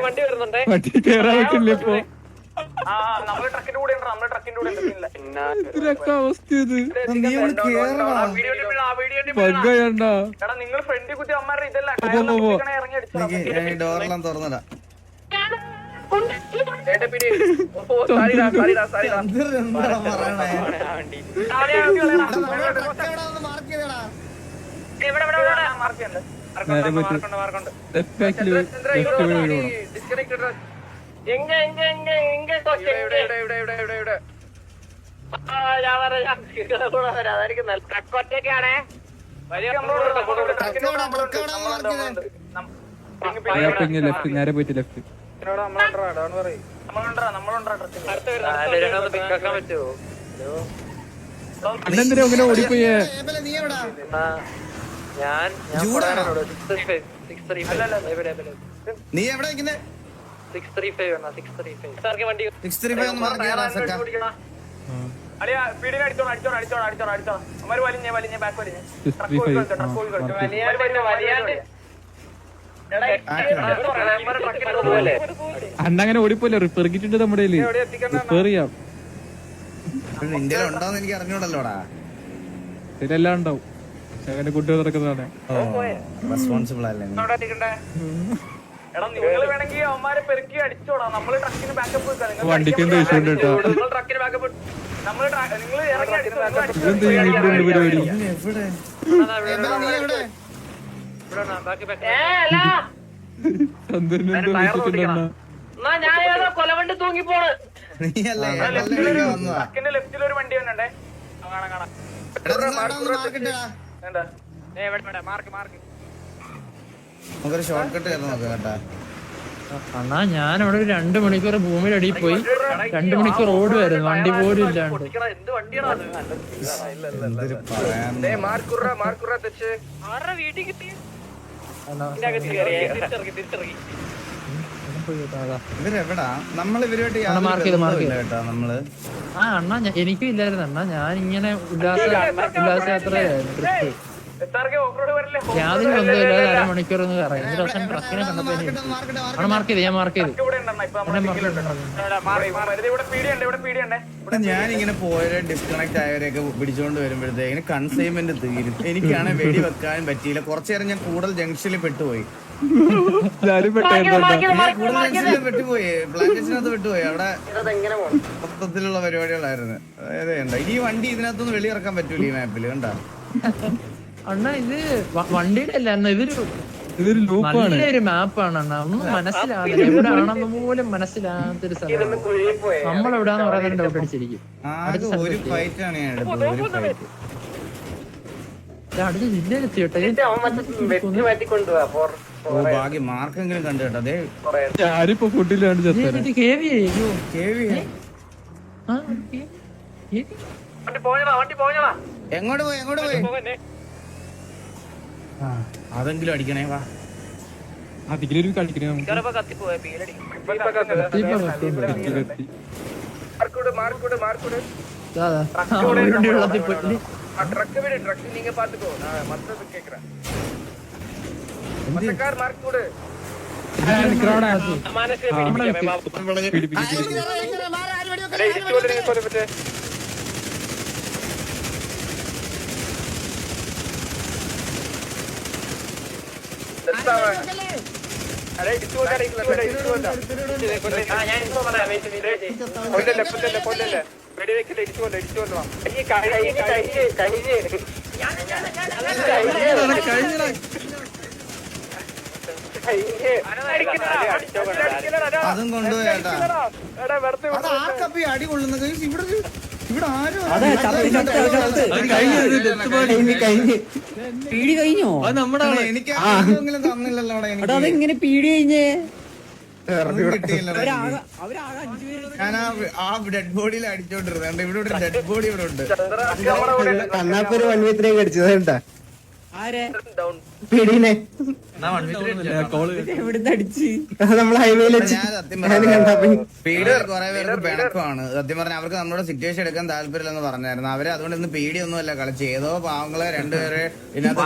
S4: വണ്ടി വരുന്നുണ്ടേ.
S7: വണ്ടി കേറാൻ പറ്റില്ല ഇപ്പൊ
S3: ആ നമ്മള് ട്രക്കിന്റെ കൂടെ ഉണ്ട് നമ്മള് ട്രക്കിന്റെ കൂടെ ഉണ്ട്
S7: ഇതിലൊക്കെ അവസ്ഥ ഇത്
S2: നീ ഒന്ന് കേറടാ
S7: പങ്കയണ്ട
S3: എടാ നിങ്ങൾ ഫ്രണ്ടിൽ കുത്തി അമ്മാരുടെ ഇതല്ല ഇറങ്ങി അടിച്ചു
S2: ഞാൻ ഡോറെല്ലാം തുറന്നടാ എന്താ പറയണേ മാർക്ക് ചെയ്തടാ
S7: നേരെ പറ്റി ലെഫ്റ്റ് ബാക്കിൽ ലെഫ്റ്റ് വീഴണം
S4: ഒറ്റയ്ക്കാണേ.
S7: പിന്നെ ലെഫ്റ്റ് നേരെ പോയിട്ട് ലെഫ്റ്റ്
S4: പിക്കാക്കാൻ പറ്റുമോ?
S7: അന്നെന്തിനാ ഇങ്ങനെ ഓടിപ്പോയേ
S2: നീ എവിടാ
S4: ഞാൻ
S2: ജൂഡാണോ?
S4: 635
S2: നീ എവിടെ നിൽക്കുന്നേ
S4: 635 വണ്ടി
S2: 635 ഒന്ന് മാർക്ക് ചെയ്യടാ സെക്ക
S3: അളിയാ പീടിനെ അടിച്ചോണം അടിച്ചോണം അടിച്ചോണം അടിച്ചോണം അടിച്ചോണം അമ്മര് വലിഞ്ഞ ബാക്ക് വലിഞ്ഞ
S7: 635 അന്നങ്ങനെ ഓടിപ്പോല്ലേ റിപ്പയർ കിട്ടിട്ട് നമ്മുടെ റിപ്പയർ ചെയ്യാം
S2: ഇന്ത്യയിൽ ഉണ്ടോന്ന് എനിക്ക് അറിഞ്ഞൂടല്ലോടാ
S7: ഇതിലെല്ലാം ഉണ്ടാവും അങ്ങനെ കുട്ടികൾ നടക്കുന്നതാണ്
S2: റെസ്പോൺസിബിൾ അല്ലേ നീ?
S3: എടാ നിങ്ങൾ വേണമെങ്കിൽ അവന്മാരെ പെരുക്കി അടിച്ചോടാ നമ്മള് ട്രക്കിന് ബാക്കപ്പ്
S7: വണ്ടിക്ക് എന്താ ഇഷ്യൂ ഉണ്ട് കേട്ടോ
S3: ട്രക്കിന് ബാക്കപ്പ് നമ്മള് നിങ്ങൾ ഇറങ്ങി
S7: ഇതെന്താ ഈ വീട്ടിലുള്ള പരിപാടി
S2: നീ എവിടെ നീ എവിടെ
S7: ചന്ദ്രന് എന്തോ വിളിച്ചിട്ടുണ്ടെന്നാ
S4: ഞാൻ കൊലവണ്ടി തൂങ്ങിപ്പോണ്.
S2: നീ അല്ലേ ഇവിടേക്ക് വന്നതാ
S3: ട്രക്കിന്റെ ലെഫ്റ്റിൽ ഒരു വണ്ടി വന്നുണ്ടേ കാണാം കാണാം
S2: എടാ, നിങ്ങൾ അവിടെ ഒന്ന് മാർക്ക് ഇട്ടേടാ.
S3: എന്താ മാർക്ക് മാർക്ക്
S2: നമുക്കൊരു ഷോർട്ട് കട്ട് കയറി നോക്കാം കേട്ടാ
S8: അണ്ണാ ഞാൻ അവിടെ ഒരു 2 മണിക്കൂർ ഭൂമിയുടെ അടിയിൽ പോയി 2 മണിക്കൂർ ഓടുമായിരുന്നു വണ്ടി പോലും ഇല്ലാണ്ട്.
S3: എന്ത് വണ്ടിയാണ്
S2: എന്തൊരു പറയാൻ
S3: മാർക്കുറ തെച്ച് ആരുടെ വീട്ടിൽ കിട്ടി തിരിച്ചിറങ്ങി
S2: ഇവരെവിടാ നമ്മൾ ഇവരുമായിട്ട്
S8: അവിടെ mark ചെയ്ത് mark ചെയ്ത്.
S2: കേട്ടോ നമ്മള്
S8: ആ അണ്ണാ എനിക്കും ഇല്ലായിരുന്നു അണ്ണാ. ഞാൻ ഇങ്ങനെ ഉല്ലാസയാത്രയായിരുന്നു ട്രിപ്പ്.
S3: എത്താർക്ക് ഓഫ് റോഡ് വരില്ലേ
S8: യാതൊരു ബന്ധമില്ലാതെ 1/2 മണിക്കൂർ ഒന്ന് കറങ്ങി. എന്നിട്ട് അവസാനം ട്രക്കിനെ കണ്ടപ്പോ അവിടെ മാർക്ക് ചെയ്ത് ഞാൻ മാർക്ക് ചെയ്ത്
S3: ഇവിടെ ഉണ്ടെന്നാ ഇപ്പൊ ഇവിടെ പീടിയുണ്ട് ഇവിടെ പീടിയുണ്ടേ
S2: ഞാനിങ്ങനെ പോയവരെ ഡിസ്കണക്ട് ആയവരെയൊക്കെ പിടിച്ചോണ്ട് വരുമ്പോഴത്തേക്കിന് കൺസൈൻമെന്റ് തീരും. എനിക്കാണെങ്കിൽ വെടി വെക്കാനും പറ്റിയില്ല. കുറച്ചേരം ഞാൻ കൂടുതൽ ജംഗ്ഷനിൽ പെട്ടുപോയി
S7: ഞാനും പെട്ടെന്ന്
S2: കൂടുതൽ ജംഗ്ഷനിൽ പെട്ടുപോയി പ്ലാന്റേഷനകത്ത് പെട്ടുപോയി. അവിടെ മൊത്തത്തിലുള്ള പരിപാടികളായിരുന്നു. അതായത് കണ്ട ഈ വണ്ടി ഇതിനകത്തൊന്ന് വെളിയിറക്കാൻ പറ്റൂല ഈ മാപ്പിൽ കണ്ട
S8: അണ്ണാ ഇത് വണ്ടിയുടെ അല്ല അണ്ണാ ഇതൊരു
S7: ഇതൊരു ലൂപ്പാണ്.
S8: നല്ലൊരു മാപ്പാണ് അണ്ണാ. ഒന്നും മനസ്സിലാകുന്നില്ല, എവിടെയാണെന്ന് പോലും മനസ്സിലാകാത്തൊരു സ്ഥലം. നമ്മളെവിടാന്ന് പറയാൻ ഡൗട്ട് അടിച്ചിരിക്കും.
S2: ആകെ ഒരു ഫൈറ്റാണ് ഞാൻ എടുത്തത്, ഒരു ഫൈറ്റ്.
S8: അടുത്ത ജില്ലയിലെത്തി കേട്ടോ.
S2: ഓ ഭാഗ്യം, മാർക്കെങ്കിലും കണ്ടു കേട്ടോ. അതേ
S7: ആരിപ്പോ ഫുഡിലാണ് ചത്തത്.
S8: ഇത് കേവി അയ്യോ.
S2: കേവി
S8: ആ, കേവി.
S3: വണ്ടി പോഞ്ഞടാ
S2: എങ്ങോട്ട് പോയി, എങ്ങോട്ട് പോയി? ആ, അതെങ്കിലും അടിക്കണേ. വാ,
S7: അതിലൊരു കളിക്കണേ നമുക്ക്.
S3: കത്തിപ്പോയ പീലടി
S7: ഇതിലെത്തി.
S8: ദാ, അവരുടെ വെള്ളത്തിൽ പോയി.
S4: ട്രക്ക് വിട്, ട്രക്ക് നീங்க பாத்துக்கோ, நான் மத்தது கேக்குறேன். மத்தக்கார் மார்க் கொடு. മാനസിക
S2: അതും കൊണ്ടുപോയാട്ടാ. അത് ആർക്കപ്പ ഈ അടി കൊള്ളുന്നത്? ഇവിടെ ഇവിടെ ആരും
S1: പീടി കഴിഞ്ഞോ?
S2: എനിക്ക് ആരെങ്കിലും തന്നില്ലല്ലോ അവിടെ. എനിക്ക്
S1: അതെങ്ങനെ പീടി കഴിഞ്ഞേ?
S2: ഒന്നും കിട്ടിയില്ല. ഞാൻ ആ ഡെഡ് ബോഡിയിൽ അടിച്ചോണ്ടിരുന്നത്. ഇവിടെ ഒരു ഡെഡ് ബോഡി ഇവിടെ ഉണ്ട്.
S1: അന്നാപ്പൊരു 1v3 അടിച്ചത് കേട്ടാ. പീടീനെ എവിടുന്ന് അടിച്ച് നമ്മള് ഹൈവേയിൽ
S2: പീഡിയ കുറെ പേർക്ക് പിണക്കമാണ്. സത്യം പറഞ്ഞാൽ അവർക്ക് നമ്മുടെ സിറ്റുവേഷൻ എടുക്കാൻ താല്പര്യമില്ലെന്ന് പറഞ്ഞായിരുന്നു. അവര് അതുകൊണ്ട് ഇന്ന് പീഡിയൊന്നുമല്ല കളിച്ച്, ഏതോ പാവങ്ങളെ രണ്ടുപേരെ ഇതിനകത്ത്.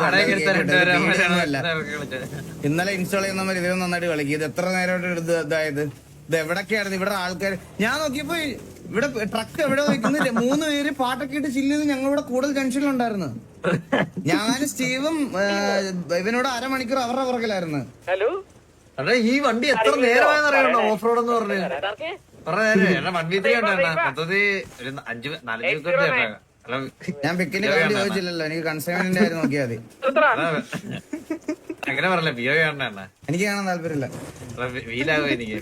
S2: ഇന്നലെ ഇൻസ്റ്റാൾ ചെയ്യുന്നവർ ഇതിലും നന്നായിട്ട് കളിക്കും. ഇത് എത്ര നേരമായിട്ട് ഇതായത്? ഇത് എവിടൊക്കെയായിരുന്നു ഇവിടെ ആൾക്കാർ? ഞാൻ നോക്കിയപ്പോ ഇവിടെ ട്രക്ക് എവിടെ വയ്ക്കുന്നില്ല. 3 പേര് പാട്ടൊക്കെ ഇട്ട് ചില്ല് ചെയ്ത് ഞങ്ങളിവിടെ കൂടുതൽ ടെൻഷനിലുണ്ടായിരുന്നു. ഞാൻ സ്റ്റീവും ഇവനോട് അരമണിക്കൂർ അവരുടെ പുറകിലായിരുന്നു.
S4: ഹലോ,
S5: ഈ വണ്ടി എത്ര നേരമായെന്ന് അറിയണ്ടോ? ഓഫ് റോഡ് എന്ന് പറഞ്ഞു വണ്ടി
S2: ഞാൻ പിക്കിന്റെ വേണ്ടി ചോദിച്ചില്ലല്ലോ, എനിക്ക് കൺസൈൻമെന്റിന്റെ കാര്യം നോക്കിയാൽ മതി.
S5: അങ്ങനെ പറഞ്ഞ പിയോ കാണണ്ട,
S2: എനിക്ക് കാണാൻ താല്പര്യമില്ല.
S5: വീലാകോ എനിക്ക്.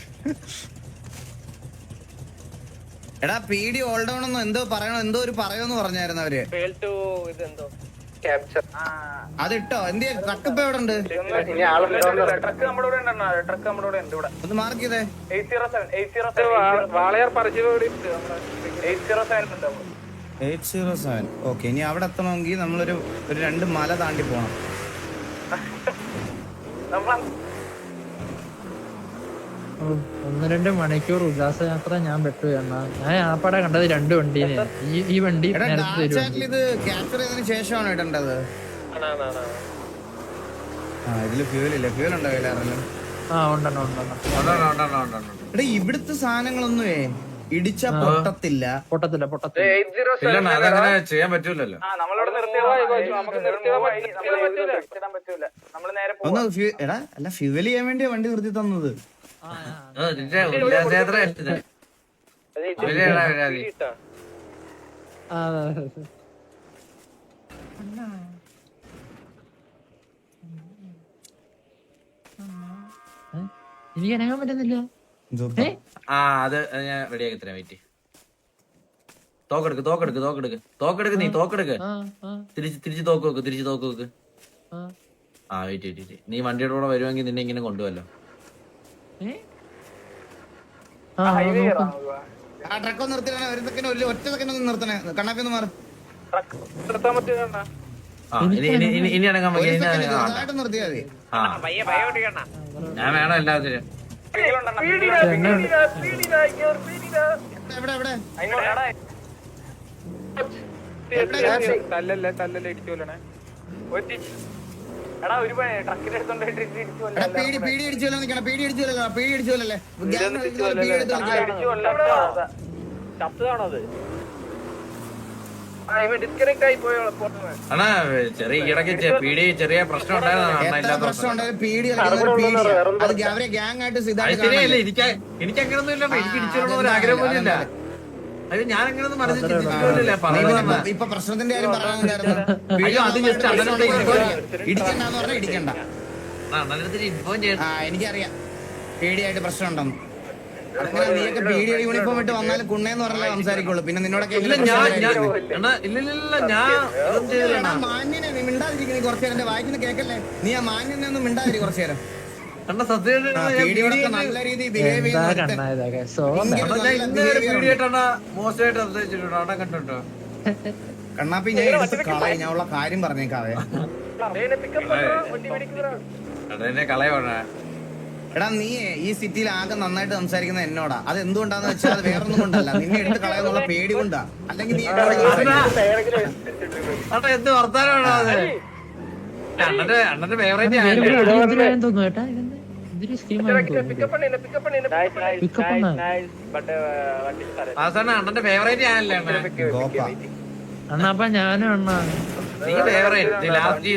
S2: എടാ പീഡി ഓൾ ഡൗൺ ഒന്നും എന്തോ പറയണോ, എന്തോ ഒരു പറയോന്ന് പറഞ്ഞായിരുന്നു അവര്.
S4: ഇതെന്തോ ക്യാപ്ചർ
S2: അതിട്ടോ എന്ത്? ട്രക്ക് ഇപ്പൊ എവിടെ ഉണ്ട്?
S4: ട്രക്ക് നമ്മുടെ കൂടെ ഉണ്ടെണ്ണ, ട്രക്ക് നമ്മുടെ കൂടെ ഉണ്ട് ഇവിടെ.
S2: ഒന്ന് മാർക്ക് ചെയ്തേ.
S4: 807 വാളയാർ പറിച്ചുകൂടി 807 ഉണ്ട്.
S2: 807. ഓക്കെ, ഇനി അവിടെ എത്തണമെങ്കിൽ നമ്മളൊരു 2 മല താണ്ടി പോണം.
S8: ഓ, 1-2 മണിക്കൂർ ഉല്ലാസയാത്ര ഞാൻ പെട്ടു എണ്ണ. ഞാൻ ആപ്പാടെ കണ്ടത് 2 വണ്ടീനെ. ഈ വണ്ടി നേരത്തെ ഒരു വണ്ടി.
S2: ഇത് ക്യാപ്ചർ ചെയ്തതിന് ശേഷമാണ് ഇടേണ്ടത്. ആ, ഇതില് ഫ്യൂൽ ഇല്ല. ഫ്യൂൽ ഉണ്ടോ കയ്യിലാറല്ലോ?
S8: ആ, ഉണ്ടെണ്ണ.
S2: എടാ ഇവിടുത്തെ സാധനങ്ങളൊന്നുമേ ഇടിച്ച പൊട്ടത്തില്ല.
S8: പൊട്ടത്തില്ല.
S5: അതങ്ങനെ ചെയ്യാൻ പറ്റൂലല്ലോ.
S4: നമ്മളവിടെ നിർത്തിയതാ, നമുക്ക് നിർത്തിയാൻ പറ്റൂല. നമ്മള് നേരെ
S2: ഒന്ന് എടാ അല്ല, ഫ്യൂവൽ ചെയ്യാൻ വേണ്ടിയാ വണ്ടി നിർത്തി തന്നത്.
S5: ഉല്ലാസയാത്ര
S8: എനിക്ക് അനങ്ങാൻ പറ്റുന്നില്ല.
S5: അത് ഞാൻ റെഡിയാക്കി തരാം. വെയിറ്റ്. തോക്കെടുക്ക് നീ തോക്കെടുക്ക്. തിരിച്ച് തോക്ക് വെക്ക്. ആ വെയിറ്റ്. നീ വണ്ടിയുടെ കൂടെ വരുമെങ്കിൽ നിന്നെ ഇങ്ങനെ കൊണ്ടുപോവല്ലോ.
S2: ആ ട്രക്ക് ഒന്ന് നിർത്തിയാണ്. ഒരു സെക്കൻഡ്, ഒറ്റ സെക്കൻഡ് ഒന്ന് നിർത്തണേ. കണ്ണാപ്പി ഒന്ന് മാറും.
S4: നിർത്താൻ പറ്റുന്ന
S5: ഇനി അടങ്ങാൻ മതി.
S2: നിർത്തിയാ മതി.
S5: ഞാൻ വേണം എല്ലാത്തിനും.
S4: തല്ലല്ലേ ഇടിച്ചോലണേ. എടാ ഒരു ട്രക്കിന്റെ അടുത്തോണ്ട്
S2: പീടി അടിച്ചോല്ലോ നിൽക്കണം. പീടി അടിച്ചോലല്ലേ
S4: ചത്തതാണത്. ഡിസ്കണക്ട് ആയി പോയോ?
S5: അണ്ണാ ചെറിയ ഇടയ്ക്ക് ചെറിയ പ്രശ്നം ഉണ്ടായിരുന്നു.
S2: പ്രശ്നം ഉണ്ടായാലും പീടി അവരെ ഗ്യാങ് ആയിട്ട്
S5: എനിക്ക് അങ്ങനൊന്നും ഇല്ല. എനിക്ക് ഇടിച്ചോളണം ഒരു ആഗ്രഹം പോലും ഇല്ല. അത് ഞാൻ അങ്ങനൊന്നും മനസ്സിൽ ചിന്തിച്ചില്ല.
S2: ഇപ്പൊ പ്രശ്നത്തിന്റെ കാര്യം പറയാനുണ്ടായിരുന്നു.
S5: അയ്യോ അത് ജസ്റ്റ്
S2: ഇടിക്കണ്ടെന്ന് പറഞ്ഞാൽ ഇടിക്കണ്ട. ആ എനിക്കറിയാം പേടിയായിട്ട് പ്രശ്നമുണ്ടെന്ന്. അങ്ങനെ നീയൊക്കെ പേടിയുടെ യൂണിഫോം ഇട്ട് വന്നാലും കുണ്ണേന്ന് പറഞ്ഞാലേ സംസാരിക്കുള്ളൂ. പിന്നെ നിന്നോടൊക്കെ മാന്യനെ നീ മിണ്ടാതിരിക്കും. നീ കുറച്ചു നേരം വായിക്കുന്ന കേക്കല്ലേ. നീ ആ മാന്യനെ ഒന്നും മിണ്ടാതിരി കുറച്ചു നേരം. പേടിയോടൊക്കെ നല്ല രീതിയിൽ ബിഹേവ്
S8: എന്താ കണ്ണാ ഇതൊക്കെ
S2: കണ്ണാപ്പി ഞാൻ എടുത്ത് കളയും. ഞാൻ ഉള്ള കാര്യം പറഞ്ഞേക്കാവേ. എടാ നീ ഈ സിറ്റിയിൽ ആകെ നന്നായിട്ട് സംസാരിക്കുന്ന എന്നോടാ. അത് എന്തുകൊണ്ടാന്ന് വെച്ചാൽ അത് വേറൊന്നും കൊണ്ടല്ല, നിന്നെ എടുത്ത് കളയാന്നുള്ള പേടി കൊണ്ടാ. അല്ലെങ്കിൽ നീ
S6: എന്ത് വർത്താനമാണോ അത്? അണ്ണന്റെ ഫേവറേറ്റ്
S8: തോന്നുന്നു കേട്ടാ ഇതെന്ത് ഇതൊരു സ്കീമാണെന്ന്
S6: അവസാനം അണ്ണന്റെ ഫേവറേറ്റ് ആണല്ലേ അണ്ണ?
S2: ഗോപ്പ.
S8: അണ്ണാ അപ്പൊ ഞാനും അണ്ണാ
S6: നീ ഫേവറേറ്റ് ലാസ്റ്റ്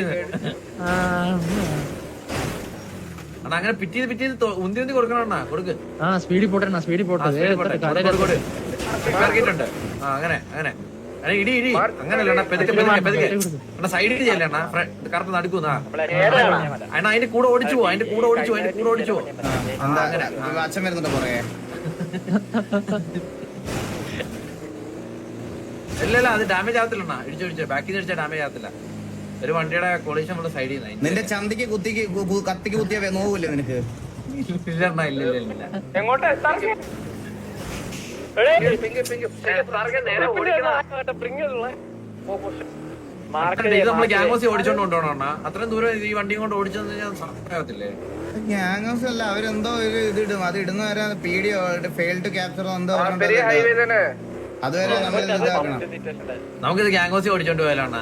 S6: അണ്ണ അങ്ങനെ പിറ്റേന്ന് ഉന്തി കൊടുക്കണം അണ്ണ. കൊടുക്ക്.
S8: ആ സ്പീഡിൽ പോട്ടെ സ്പീഡിൽ പോട്ടെ
S6: ഇറക്കിയിട്ടുണ്ട്. ആ അങ്ങനെ അങ്ങനെ ഇടി ഇടി അങ്ങനല്ല പെതുക്കെ അണ്ണ സൈഡിൽ ചെയ്യല്ലേ അണ്ണ. കറക്റ്റ് നടക്കുന്ന അണ്ണ അതിന്റെ കൂടെ ഓടിച്ചു അതിന്റെ കൂടെ ഓടിച്ചു
S2: അങ്ങനെ അച്ഛൻ വരുന്നുണ്ട് കൊറേ.
S6: ഇല്ല അത് ഡാമേജ് ആവത്തില്ല. ഇടിച്ചു ബാക്കിൽ നിന്ന് അടിച്ചാൽ ഡാമേജ് ആവത്തില്ല. ഒരു വണ്ടിയുടെ കൊളീഷൻ നമ്മുടെ സൈഡിൽ നിന്ന്.
S2: നിന്റെ ചന്തിക്ക് കത്തിക്ക് കുത്തിയ നോവില്ലേ നിനക്ക്?
S6: ഇല്ല ഇല്ല
S3: എങ്ങോട്ട്
S6: നമ്മള് ഗ്യാങ്സ് ഓടിച്ചോണ്ട് കൊണ്ടുപോകണം. അത്രയും ദൂരം ഈ വണ്ടിയും കൊണ്ട് ഓടിച്ചെന്ന് ഞാൻ സാധ്യത്തില്ലേ?
S2: ഗ്യാങ്സ് അല്ല, അവരെന്തോ ഒരു ഇത് ഇടും. അത് ഇടുന്ന വരെ പീഡിയോ ഫെയിൽ ടു ക്യാപ്ചർ എന്തോ
S3: ഹൈവേ തന്നെ
S2: അതുവരെ നമ്മൾ ഇതാക്കണം.
S6: നമുക്കിത് ഗ്യാങ്സ് ഓടിച്ചോണ്ട് പോയാലാണ്.